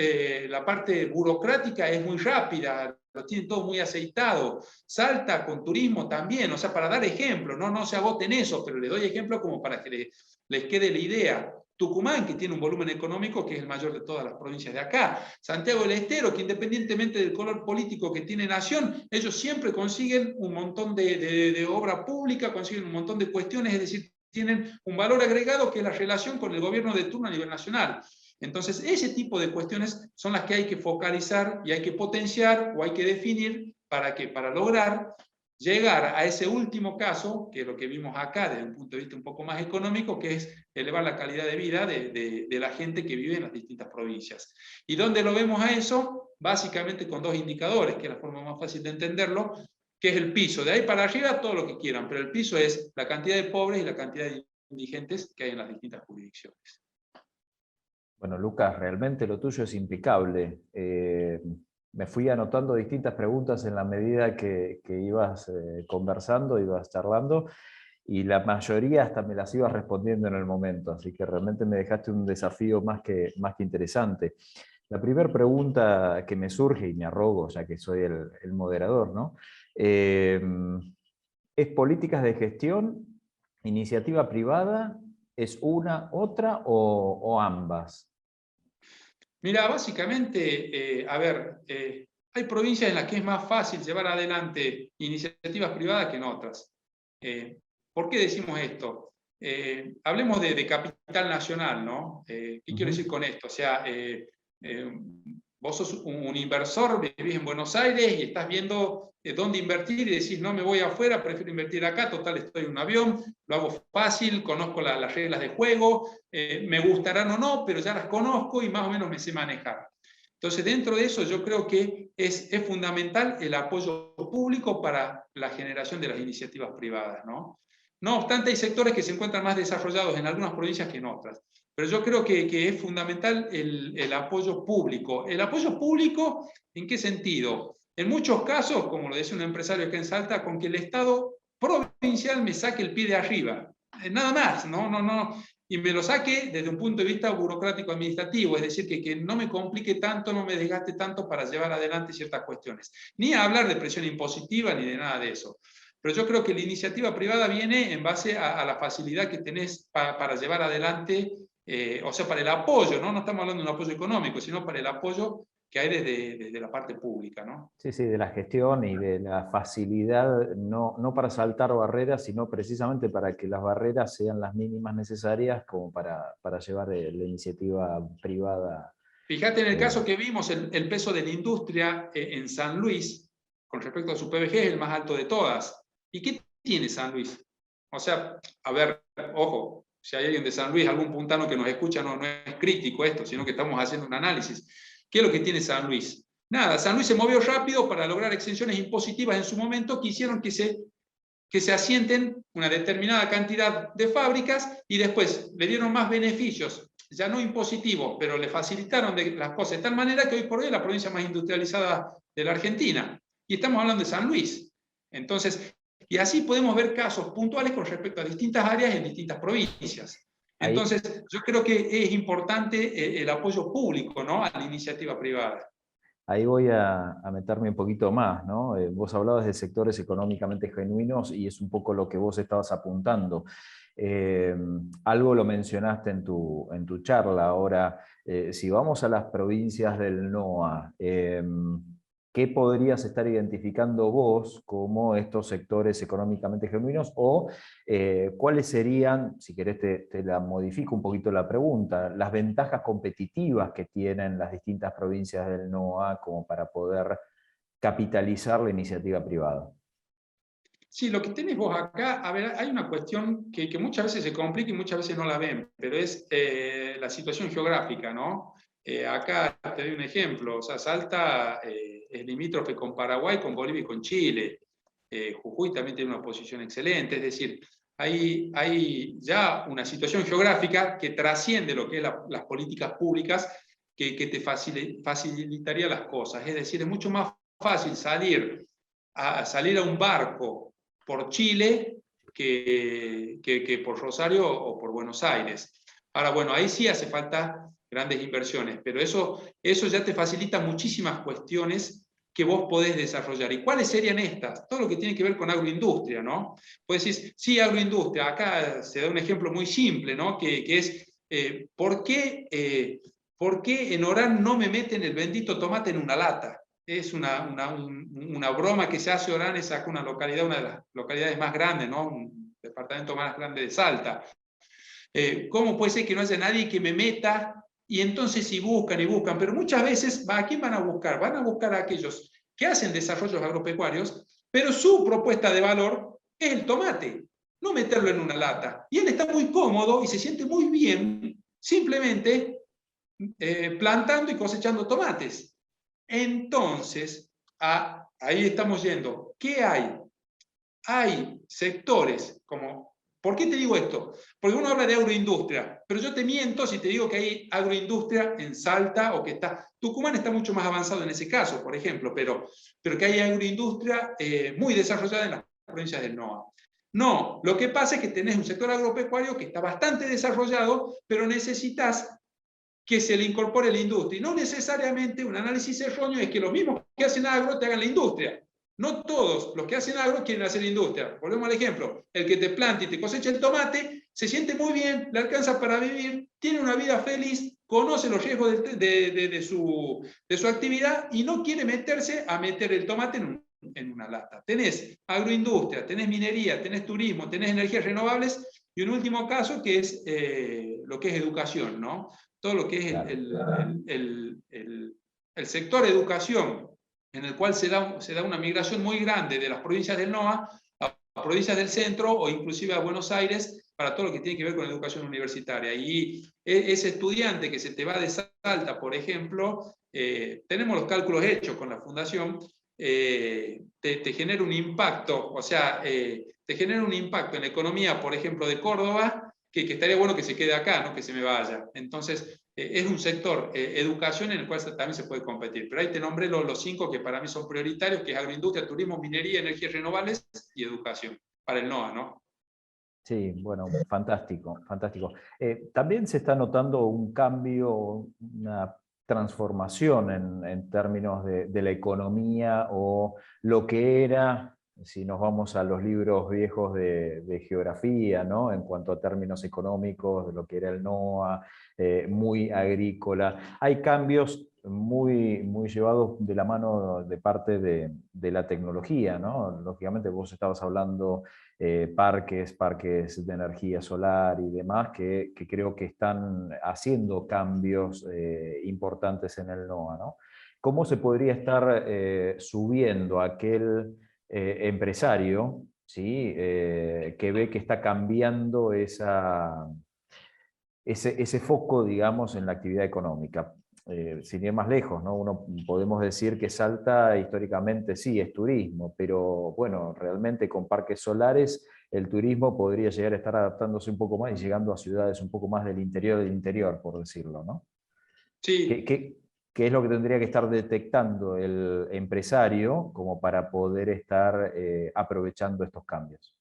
la parte burocrática es muy rápida, lo tienen todo muy aceitado. Salta con turismo también, o sea, para dar ejemplo, no se agoten eso, pero les doy ejemplo como para que les quede la idea. Tucumán, que tiene un volumen económico que es el mayor de todas las provincias de acá. Santiago del Estero, que independientemente del color político que tiene Nación, ellos siempre consiguen un montón de obra pública, consiguen un montón de cuestiones, es decir, tienen un valor agregado que es la relación con el gobierno de turno a nivel nacional. Entonces, ese tipo de cuestiones son las que hay que focalizar y hay que potenciar o hay que definir para lograr llegar a ese último caso, que es lo que vimos acá desde un punto de vista un poco más económico, que es elevar la calidad de vida de la gente que vive en las distintas provincias. ¿Y dónde lo vemos a eso? Básicamente con 2 indicadores, que es la forma más fácil de entenderlo, que es el piso. De ahí para arriba todo lo que quieran, pero el piso es la cantidad de pobres y la cantidad de indigentes que hay en las distintas jurisdicciones. Bueno, Lucas, realmente lo tuyo es impecable. Me fui anotando distintas preguntas en la medida que ibas conversando, ibas charlando, y la mayoría hasta me las ibas respondiendo en el momento, así que realmente me dejaste un desafío más que interesante. La primera pregunta que me surge, y me arrogo ya que soy el moderador, ¿no? ¿Es políticas de gestión, iniciativa privada? ¿Es una, otra o ambas? Mira, básicamente, hay provincias en las que es más fácil llevar adelante iniciativas privadas que en otras. ¿Por qué decimos esto? Hablemos de capital nacional, ¿no? ¿Qué quiero decir con esto? O sea, vos sos un inversor, vivís en Buenos Aires y estás viendo dónde invertir y decís, no me voy afuera, prefiero invertir acá, total estoy en un avión, lo hago fácil, conozco las reglas de juego, me gustarán o no, pero ya las conozco y más o menos me sé manejar. Entonces, dentro de eso yo creo que es fundamental el apoyo público para la generación de las iniciativas privadas, ¿no? No obstante, hay sectores que se encuentran más desarrollados en algunas provincias que en otras. Pero yo creo que es fundamental el apoyo público. ¿El apoyo público en qué sentido? En muchos casos, como lo dice un empresario acá en Salta, con que el Estado provincial me saque el pie de arriba. Nada más, no. Y me lo saque desde un punto de vista burocrático administrativo, es decir, que no me complique tanto, no me desgaste tanto para llevar adelante ciertas cuestiones. Ni a hablar de presión impositiva ni de nada de eso. Pero yo creo que la iniciativa privada viene en base a la facilidad que tenés para llevar adelante, o sea, para el apoyo, ¿no? No estamos hablando de un apoyo económico, sino para el apoyo que hay desde la parte pública, ¿no? Sí, de la gestión y de la facilidad, no para saltar barreras, sino precisamente para que las barreras sean las mínimas necesarias como para llevar la iniciativa privada. Fíjate en el caso que vimos, el peso de la industria en San Luis, con respecto a su PBG, es el más alto de todas. ¿Y qué tiene San Luis? O sea, a ver, ojo, si hay alguien de San Luis, algún puntano que nos escucha, no es crítico esto, sino que estamos haciendo un análisis. ¿Qué es lo que tiene San Luis? Nada, San Luis se movió rápido para lograr exenciones impositivas en su momento que hicieron que se que se asienten una determinada cantidad de fábricas y después le dieron más beneficios, ya no impositivos, pero le facilitaron las cosas de tal manera que hoy por hoy es la provincia más industrializada de la Argentina. Y estamos hablando de San Luis. Entonces, y así podemos ver casos puntuales con respecto a distintas áreas en distintas provincias. Entonces, yo creo que es importante el apoyo público, ¿no?, a la iniciativa privada. Ahí voy a meterme un poquito más, ¿no? Vos hablabas de sectores económicamente genuinos y es un poco lo que vos estabas apuntando. Algo lo mencionaste en tu charla. Ahora, si vamos a las provincias del NOA, ¿qué podrías estar identificando vos como estos sectores económicamente genuinos? O ¿cuáles serían, si querés te la modifico un poquito la pregunta, las ventajas competitivas que tienen las distintas provincias del NOA como para poder capitalizar la iniciativa privada? Sí, lo que tenés vos acá, a ver, hay una cuestión que muchas veces se complica y muchas veces no la ven, pero es la situación geográfica, ¿no? Acá te doy un ejemplo, o sea, Salta es limítrofe con Paraguay, con Bolivia y con Chile. Jujuy también tiene una posición excelente, es decir, hay ya una situación geográfica que trasciende lo que es las políticas públicas que te facilitaría las cosas. Es decir, es mucho más fácil salir a un barco por Chile que por Rosario o por Buenos Aires. Ahora, bueno, ahí sí hace falta grandes inversiones, pero eso ya te facilita muchísimas cuestiones que vos podés desarrollar. ¿Y cuáles serían estas? Todo lo que tiene que ver con agroindustria, ¿no? Vos decís, sí, agroindustria. Acá se da un ejemplo muy simple, ¿no? Que es, ¿por qué en Orán no me meten el bendito tomate en una lata? Es una broma que se hace. Orán es una localidad, una de las localidades más grandes, ¿no? Un departamento más grande de Salta. ¿Cómo puede ser que no haya nadie que me meta? Y entonces si buscan y buscan, pero muchas veces, ¿a quién van a buscar? Van a buscar a aquellos que hacen desarrollos agropecuarios, pero su propuesta de valor es el tomate, no meterlo en una lata. Y él está muy cómodo y se siente muy bien simplemente plantando y cosechando tomates. Entonces, ahí estamos yendo. ¿Qué hay? Hay sectores como... ¿Por qué te digo esto? Porque uno habla de agroindustria, pero yo te miento si te digo que hay agroindustria en Salta o que está... Tucumán está mucho más avanzado en ese caso, por ejemplo, pero que hay agroindustria muy desarrollada en las provincias del NOA. No, lo que pasa es que tenés un sector agropecuario que está bastante desarrollado, pero necesitas que se le incorpore la industria. Y no necesariamente un análisis erróneo es que los mismos que hacen agro te hagan la industria. No todos los que hacen agro quieren hacer industria. Volvemos al ejemplo. El que te planta y te cosecha el tomate se siente muy bien, le alcanza para vivir, tiene una vida feliz, conoce los riesgos de su actividad y no quiere meterse a meter el tomate en una lata. Tenés agroindustria, tenés minería, tenés turismo, tenés energías renovables y un último caso que es lo que es educación, ¿no? Todo lo que es Claro. el sector educación, en el cual se da una migración muy grande de las provincias del NOA a provincias del centro o inclusive a Buenos Aires para todo lo que tiene que ver con la educación universitaria. Y ese estudiante que se te va de Salta, por ejemplo, tenemos los cálculos hechos con la fundación, te genera un impacto, o sea, te genera un impacto en la economía, por ejemplo, de Córdoba, que estaría bueno que se quede acá, no que se me vaya. Entonces, es un sector, educación, en el cual también se puede competir. Pero ahí te nombré los 5 que para mí son prioritarios, que es agroindustria, turismo, minería, energías renovables y educación, para el NOA, ¿no? Sí, bueno, fantástico, fantástico. También se está notando un cambio, una transformación en términos de la economía o lo que era, si nos vamos a los libros viejos de geografía, ¿no? En cuanto a términos económicos, de lo que era el NOA, muy agrícola. Hay cambios muy llevados de la mano de parte de la tecnología, ¿no? Lógicamente vos estabas hablando parques de energía solar y demás, que creo que están haciendo cambios importantes en el NOA, ¿no? ¿Cómo se podría estar subiendo aquel empresario, ¿sí? Que ve que está cambiando ese foco, digamos, en la actividad económica? sin ir más lejos, ¿no? Podemos decir que Salta históricamente sí es turismo, pero bueno, realmente con parques solares el turismo podría llegar a estar adaptándose un poco más y llegando a ciudades un poco más del interior, por decirlo, ¿no? ¿Qué, Sí, qué, qué es lo que tendría que estar detectando el empresario como para poder estar aprovechando estos cambios?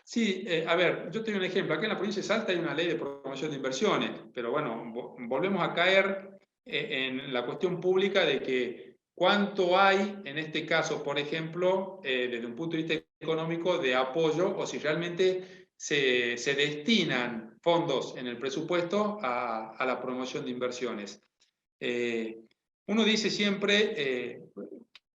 sí, a ver, yo te doy un ejemplo. Aquí en la provincia de Salta hay una ley de promoción de inversiones, pero bueno, volvemos a caer en la cuestión pública de que cuánto hay, en este caso, por ejemplo, desde un punto de vista económico, de apoyo o si realmente se destinan fondos en el presupuesto a la promoción de inversiones. Eh, Uno dice siempre,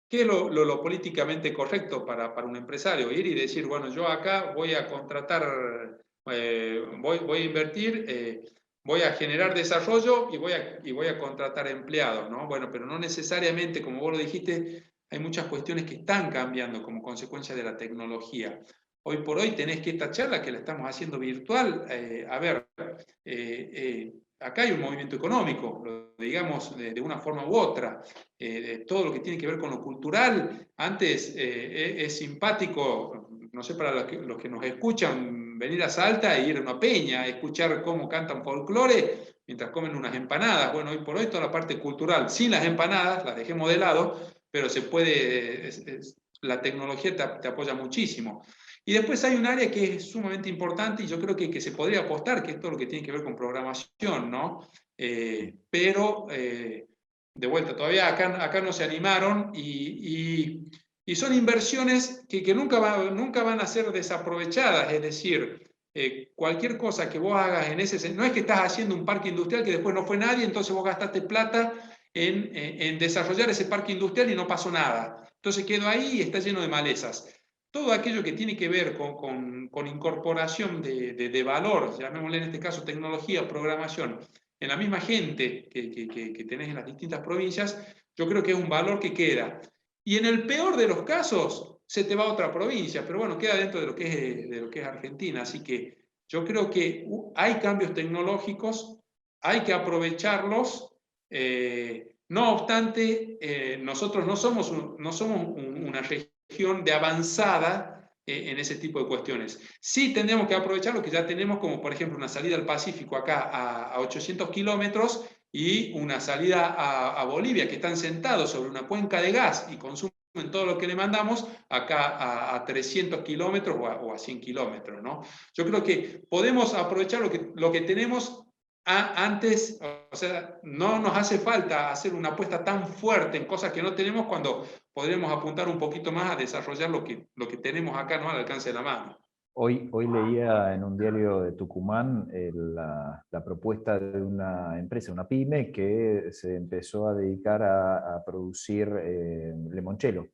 ¿qué es lo políticamente correcto para un empresario? Ir y decir, bueno, yo acá voy a contratar, voy a invertir, voy a generar desarrollo y voy a contratar empleados, ¿no? Bueno, pero no necesariamente, como vos lo dijiste, hay muchas cuestiones que están cambiando como consecuencia de la tecnología. Hoy por hoy tenés que esta charla que la estamos haciendo virtual, a ver, acá hay un movimiento económico, lo digamos de una forma u otra. Todo lo que tiene que ver con lo cultural, antes es simpático, no sé, para los que nos escuchan, venir a Salta e ir a una peña, escuchar cómo cantan folclore mientras comen unas empanadas. Bueno, hoy por hoy toda la parte cultural, sin las empanadas, las dejemos de lado, pero se puede, la tecnología te apoya muchísimo. Y después hay un área que es sumamente importante y yo creo que se podría apostar, que es todo lo que tiene que ver con programación, ¿no? Pero, de vuelta, todavía acá no se animaron y son inversiones que nunca van a ser desaprovechadas, es decir, cualquier cosa que vos hagas en ese... No es que estás haciendo un parque industrial que después no fue nadie, entonces vos gastaste plata en desarrollar ese parque industrial y no pasó nada. Entonces quedó ahí y está lleno de malezas. Todo aquello que tiene que ver con incorporación de valor, llamémosle en este caso tecnología, programación, en la misma gente que tenés en las distintas provincias, yo creo que es un valor que queda. Y en el peor de los casos, se te va a otra provincia, pero bueno, queda dentro de lo que es Argentina. Así que yo creo que hay cambios tecnológicos, hay que aprovecharlos. No obstante, nosotros no somos una región de avanzada en ese tipo de cuestiones. Sí tenemos que aprovechar lo que ya tenemos, como por ejemplo una salida al Pacífico acá a 800 kilómetros y una salida a Bolivia, que están sentados sobre una cuenca de gas y consumen todo lo que le mandamos acá a 300 kilómetros o a 100 kilómetros, ¿no? Yo creo que podemos aprovechar lo que tenemos antes, o sea, no nos hace falta hacer una apuesta tan fuerte en cosas que no tenemos cuando podremos apuntar un poquito más a desarrollar lo que tenemos acá, ¿no? Al alcance de la mano. Hoy leía en un diario de Tucumán la propuesta de una empresa, una pyme, que se empezó a dedicar a producir limoncello,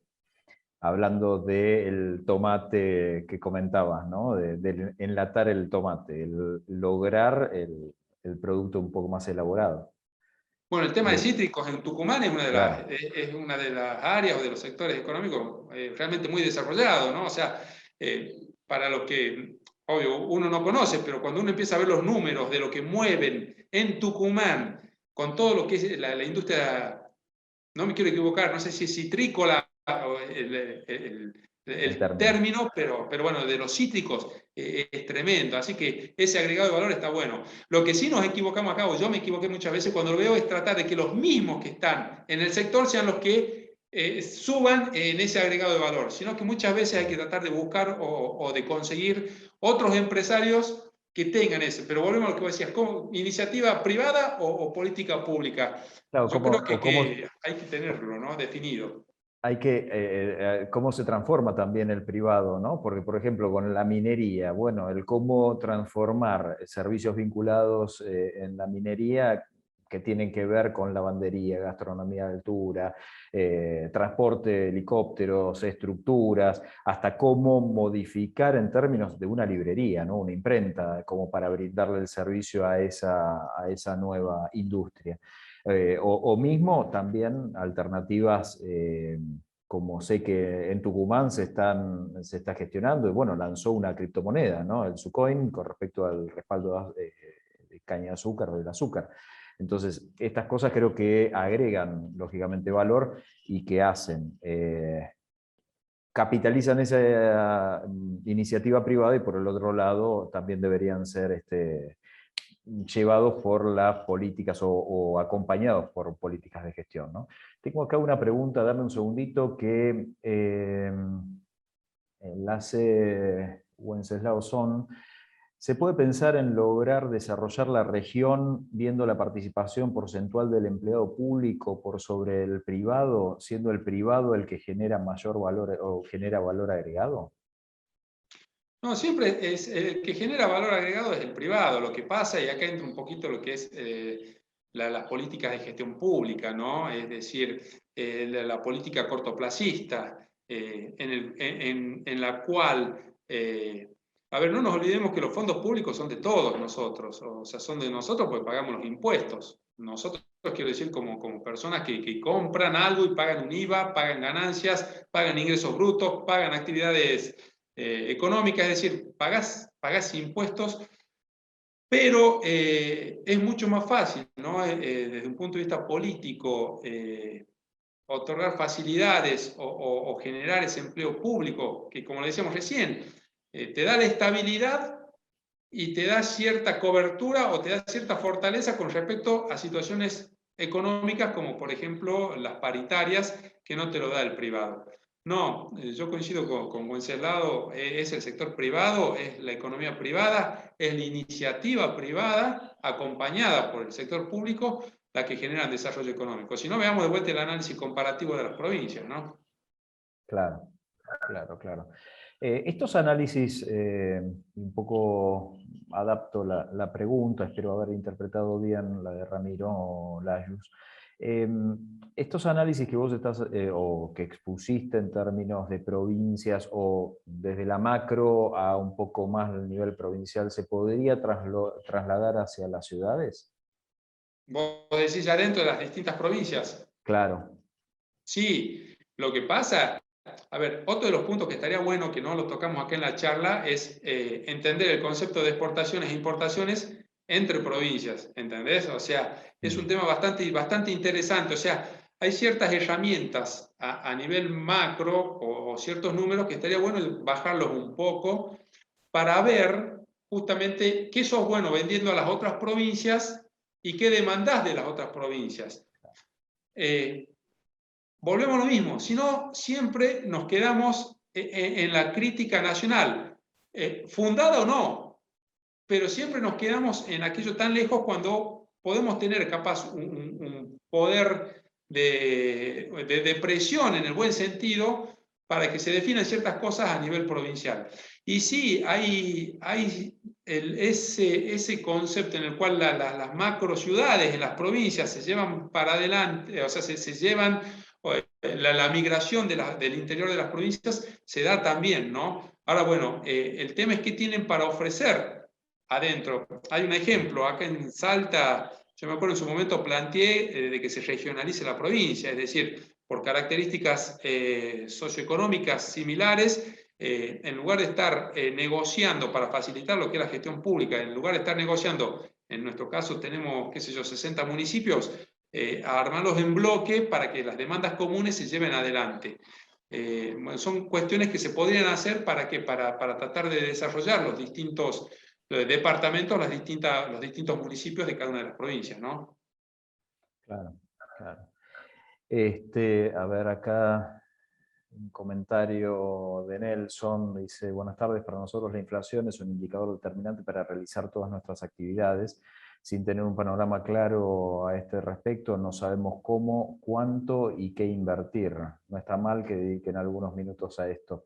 hablando del tomate que comentabas, ¿no? De enlatar el tomate, el lograr el producto un poco más elaborado. Bueno, el tema de Eh, cítricos en Tucumán claro, es una de las áreas o de los sectores económicos realmente muy desarrollado, ¿no? O sea, para los que, obvio, uno no conoce, pero cuando uno empieza a ver los números de lo que mueven en Tucumán con todo lo que es la industria, no me quiero equivocar, no sé si es citrícola o el el término. término, pero bueno, de los cítricos es tremendo, así que ese agregado de valor está bueno. Lo que sí nos equivocamos acá, o yo me equivoqué muchas veces cuando lo veo, es tratar de que los mismos que están en el sector sean los que suban en ese agregado de valor, sino que muchas veces hay que tratar de buscar o de conseguir otros empresarios que tengan eso. Pero volvemos a lo que vos decías, ¿cómo, iniciativa privada o política pública? Claro, Yo creo o cómo, que hay que tenerlo, ¿no? Definido. hay que, cómo se transforma también el privado, ¿no? Porque, por ejemplo, con la minería, bueno, el cómo transformar servicios vinculados en la minería que tienen que ver con lavandería, gastronomía de altura, transporte de helicópteros, estructuras, hasta cómo modificar en términos de una librería, ¿no? Una imprenta, como para brindarle el servicio a esa nueva industria. O mismo también alternativas, como sé que en Tucumán se está gestionando, y bueno, lanzó una criptomoneda, ¿no? El Sucoin, con respecto al respaldo de caña de azúcar o del azúcar. Entonces, estas cosas creo que agregan, lógicamente, valor y que hacen, capitalizan esa iniciativa privada y por el otro lado también deberían ser llevados por las políticas o acompañados por políticas de gestión, ¿no? Tengo acá una pregunta, dame un segundito, que enlace Wenceslao Son. ¿Se puede pensar en lograr desarrollar la región viendo la participación porcentual del empleado público por sobre el privado, siendo el privado el que genera mayor valor o genera valor agregado? No, siempre es el que genera valor agregado es el privado. Lo que pasa, y acá entra un poquito lo que es las políticas de gestión pública, ¿no? Es decir, la política cortoplacista, en la cual, a ver, no nos olvidemos que los fondos públicos son de todos nosotros, o sea, son de nosotros porque pagamos los impuestos. Nosotros, quiero decir, como personas que compran algo y pagan un IVA, pagan ganancias, pagan ingresos brutos, pagan actividades económica, es decir, pagás impuestos, pero es mucho más fácil, ¿no? Desde un punto de vista político, otorgar facilidades o generar ese empleo público, que como le decíamos recién, te da la estabilidad y te da cierta cobertura o te da cierta fortaleza con respecto a situaciones económicas como por ejemplo las paritarias que no te lo da el privado. No, yo coincido con Wenceslao, es el sector privado, es la economía privada, es la iniciativa privada acompañada por el sector público la que genera el desarrollo económico. Si no, veamos de vuelta el análisis comparativo de las provincias, ¿no? Claro, claro, claro. Estos análisis, un poco adapto la pregunta, espero haber interpretado bien la de Ramiro Lajos. Estos análisis que vos estás, o que expusiste en términos de provincias o desde la macro a un poco más del nivel provincial, ¿se podría trasladar hacia las ciudades? Vos decís ya dentro de las distintas provincias. Claro. Sí, lo que pasa, a ver, otro de los puntos que estaría bueno que no lo tocamos acá en la charla es entender el concepto de exportaciones e importaciones entre provincias, ¿entendés? O sea, es un tema bastante interesante, o sea, hay ciertas herramientas a nivel macro o ciertos números que estaría bueno bajarlos un poco para ver justamente qué sos bueno vendiendo a las otras provincias y qué demandás de las otras provincias. Volvemos a lo mismo, si no, siempre nos quedamos en la crítica nacional, fundada o no, pero siempre nos quedamos en aquello tan lejos cuando podemos tener capaz un poder de presión en el buen sentido para que se definan ciertas cosas a nivel provincial. Y sí, hay ese concepto en el cual las macro ciudades en las provincias se llevan para adelante, o sea, se llevan la migración del interior de las provincias se da también, ¿no? Ahora, bueno, el tema es qué tienen para ofrecer adentro. Hay un ejemplo, acá en Salta, yo me acuerdo en su momento planteé de que se regionalice la provincia, es decir, por características socioeconómicas similares, en lugar de estar negociando para facilitar lo que es la gestión pública, en lugar de estar negociando, en nuestro caso tenemos, qué sé yo, 60 municipios, a armarlos en bloque para que las demandas comunes se lleven adelante. Son cuestiones que se podrían hacer para tratar de desarrollar los distintos departamentos, los distintos municipios de cada una de las provincias, ¿no? Claro, claro. A ver, acá un comentario de Nelson, dice: buenas tardes, para nosotros la inflación es un indicador determinante para realizar todas nuestras actividades. Sin tener un panorama claro a este respecto, no sabemos cómo, cuánto y qué invertir. No está mal que dediquen algunos minutos a esto,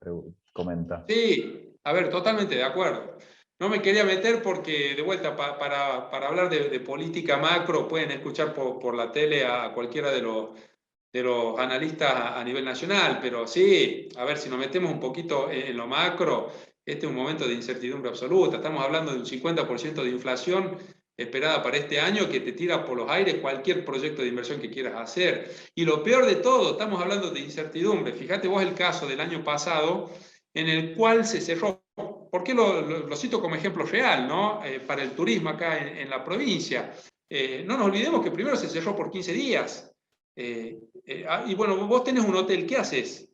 comenta. Sí, a ver, totalmente de acuerdo. No me quería meter porque, de vuelta, para hablar de política macro, pueden escuchar por la tele a cualquiera de los analistas a nivel nacional, pero sí, a ver, si nos metemos un poquito en lo macro, este es un momento de incertidumbre absoluta. Estamos hablando de un 50% de inflación esperada para este año que te tira por los aires cualquier proyecto de inversión que quieras hacer. Y lo peor de todo, estamos hablando de incertidumbre. Fíjate vos el caso del año pasado en el cual se cerró. ¿Por qué lo cito como ejemplo real, ¿no? Para el turismo acá en la provincia. no nos olvidemos que primero se cerró por 15 días. Y bueno, vos tenés un hotel, ¿qué haces?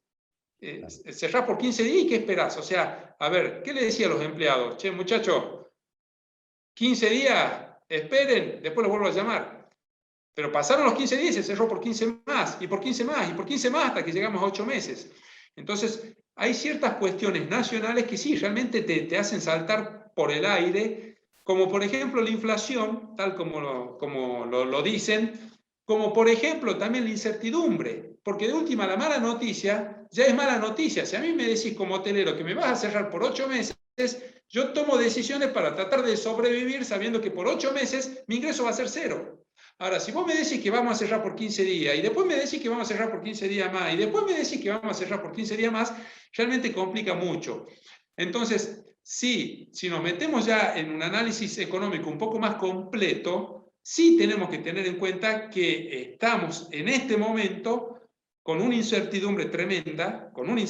Cerrás por 15 días y ¿qué esperás? O sea, a ver, ¿qué le decía a los empleados? Che, muchachos, 15 días, esperen, después los vuelvo a llamar. Pero pasaron los 15 días y se cerró por 15 más, y por 15 más, y por 15 más, hasta que llegamos a 8 meses. Entonces, hay ciertas cuestiones nacionales que sí, realmente te hacen saltar por el aire, como por ejemplo la inflación, tal como lo dicen, como por ejemplo también la incertidumbre, porque de última la mala noticia ya es mala noticia. Si a mí me decís como hotelero que me vas a cerrar por 8 meses, yo tomo decisiones para tratar de sobrevivir sabiendo que por 8 meses mi ingreso va a ser cero. Ahora, si vos me decís que vamos a cerrar por 15 días, y después me decís que vamos a cerrar por 15 días más, y después me decís que vamos a cerrar por 15 días más, realmente complica mucho. Entonces, sí, si nos metemos ya en un análisis económico un poco más completo, sí tenemos que tener en cuenta que estamos en este momento con una incertidumbre tremenda, con una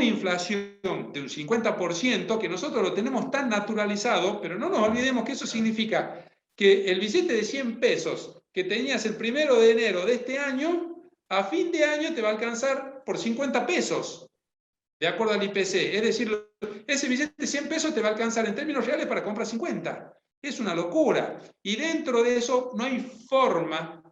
inflación de un 50%, que nosotros lo tenemos tan naturalizado, pero no nos olvidemos que eso significa que el billete de 100 pesos que tenías el 1 de enero de este año, a fin de año te va a alcanzar por 50 pesos, de acuerdo al IPC. Es decir, ese billete de 100 pesos te va a alcanzar en términos reales para comprar 50. Es una locura. Y dentro de eso no hay forma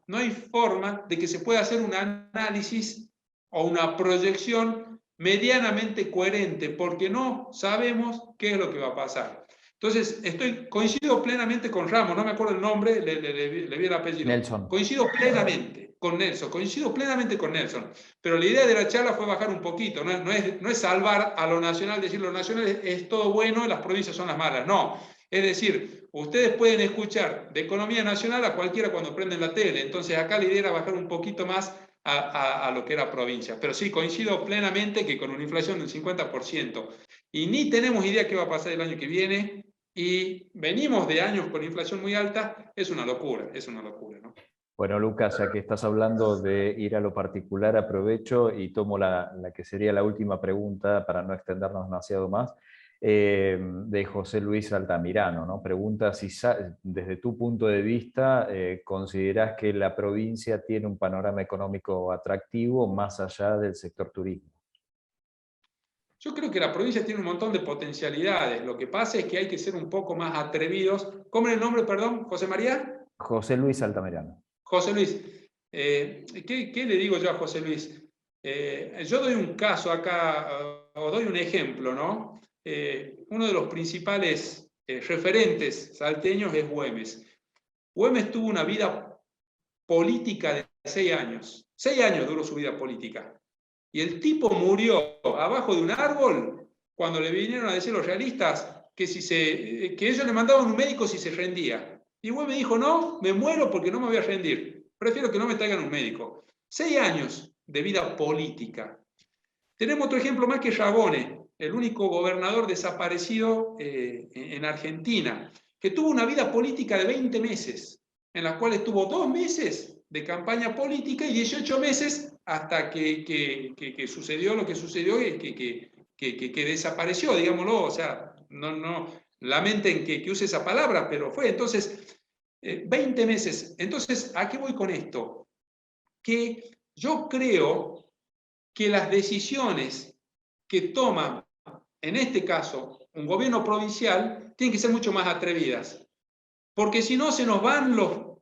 de que se pueda hacer un análisis o una proyección medianamente coherente, porque no sabemos qué es lo que va a pasar. Entonces, coincido plenamente con Ramos, no me acuerdo el nombre, le vi el apellido. Nelson. Coincido plenamente con Nelson, pero la idea de la charla fue bajar un poquito, no es salvar a lo nacional, decir lo nacional es todo bueno y las provincias son las malas, no. Es decir, ustedes pueden escuchar de economía nacional a cualquiera cuando prenden la tele, entonces acá la idea era bajar un poquito más a lo que era provincia. Pero sí, coincido plenamente que con una inflación del 50% y ni tenemos idea qué va a pasar el año que viene, y venimos de años con inflación muy alta, es una locura, ¿no? Bueno, Lucas, ya que estás hablando de ir a lo particular, aprovecho y tomo la que sería la última pregunta para no extendernos demasiado más, de José Luis Altamirano, ¿no? Pregunta si desde tu punto de vista considerás que la provincia tiene un panorama económico atractivo más allá del sector turismo. Yo creo que la provincia tiene un montón de potencialidades. Lo que pasa es que hay que ser un poco más atrevidos. ¿Cómo es el nombre, perdón? ¿José María? José Luis Altamirano. José Luis. ¿Qué le digo yo a José Luis? Yo doy un caso acá, o doy un ejemplo, ¿no? Uno de los principales referentes salteños es Güemes. Güemes tuvo una vida política de 6 años. 6 años duró su vida política. Y el tipo murió abajo de un árbol cuando le vinieron a decir los realistas que ellos le mandaban un médico si se rendía. Y Güemes dijo, no, me muero porque no me voy a rendir. Prefiero que no me traigan un médico. 6 años de vida política. Tenemos otro ejemplo más que Schiavone, el único gobernador desaparecido en Argentina, que tuvo una vida política de 20 meses, en las cuales tuvo 2 meses de campaña política y 18 meses hasta que sucedió lo que sucedió y que desapareció, digámoslo. O sea, no lamenten que use esa palabra, pero fue. Entonces, 20 meses. Entonces, ¿a qué voy con esto? Que yo creo que las decisiones que toma, en este caso, un gobierno provincial, tienen que ser mucho más atrevidas. Porque si no, se nos van los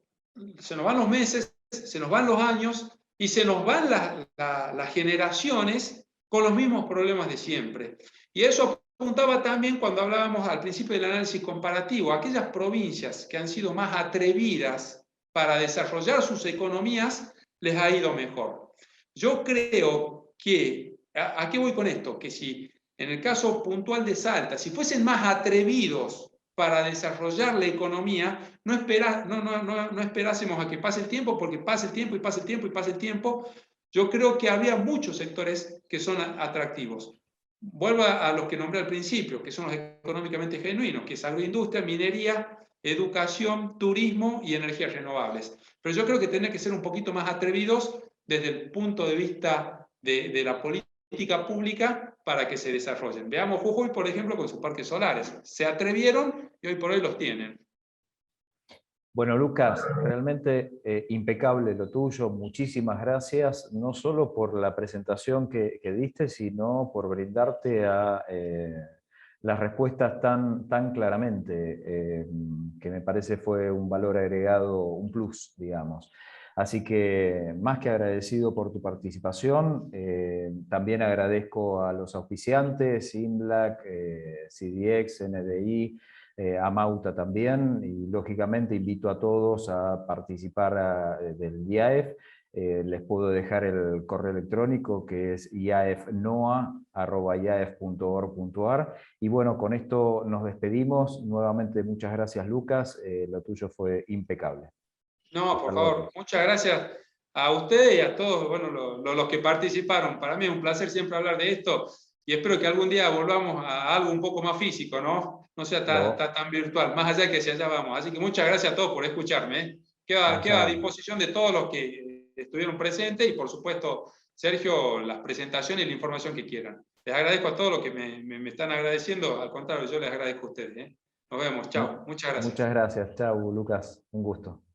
meses, se nos van los años y se nos van las generaciones con los mismos problemas de siempre. Y eso apuntaba también cuando hablábamos al principio del análisis comparativo. Aquellas provincias que han sido más atrevidas para desarrollar sus economías, les ha ido mejor. Yo creo que, ¿a qué voy con esto? Que si en el caso puntual de Salta, si fuesen más atrevidos para desarrollar la economía, no esperásemos a que pase el tiempo, porque pase el tiempo y pase el tiempo y pase el tiempo. Yo creo que habría muchos sectores que son atractivos. Vuelvo a los que nombré al principio, que son los económicamente genuinos, que es agroindustria, minería, educación, turismo y energías renovables. Pero yo creo que tienen que ser un poquito más atrevidos desde el punto de vista de la política pública para que se desarrollen. Veamos Jujuy, por ejemplo, con sus parques solares. Se atrevieron y hoy por hoy los tienen. Bueno, Lucas, realmente impecable lo tuyo. Muchísimas gracias, no solo por la presentación que diste, sino por brindarte a las respuestas tan claramente, que me parece fue un valor agregado, un plus, digamos. Así que más que agradecido por tu participación, también agradezco a los auspiciantes, Inblack, CDX, NDI, a Mauta también, y lógicamente invito a todos a participar del IAEF. Les puedo dejar el correo electrónico que es iafnoa@iaf.org.ar. Y bueno, con esto nos despedimos. Nuevamente muchas gracias, Lucas. Lo tuyo fue impecable. No, Hasta por luego. favor, muchas gracias a ustedes y a todos, bueno, los que participaron. Para mí es un placer siempre hablar de esto y espero que algún día volvamos a algo un poco más físico, ¿no? No sea tan virtual, más allá de que si allá vamos. Así que muchas gracias a todos por escucharme. ¿Eh? Queda a Allá. disposición de todos los que estuvieron presentes y, por supuesto, Sergio, las presentaciones y la información que quieran. Les agradezco a todos los que me están agradeciendo. Al contrario, yo les agradezco a ustedes. ¿Eh? Nos vemos. Chao. Muchas gracias. Muchas gracias. Chao, Lucas. Un gusto.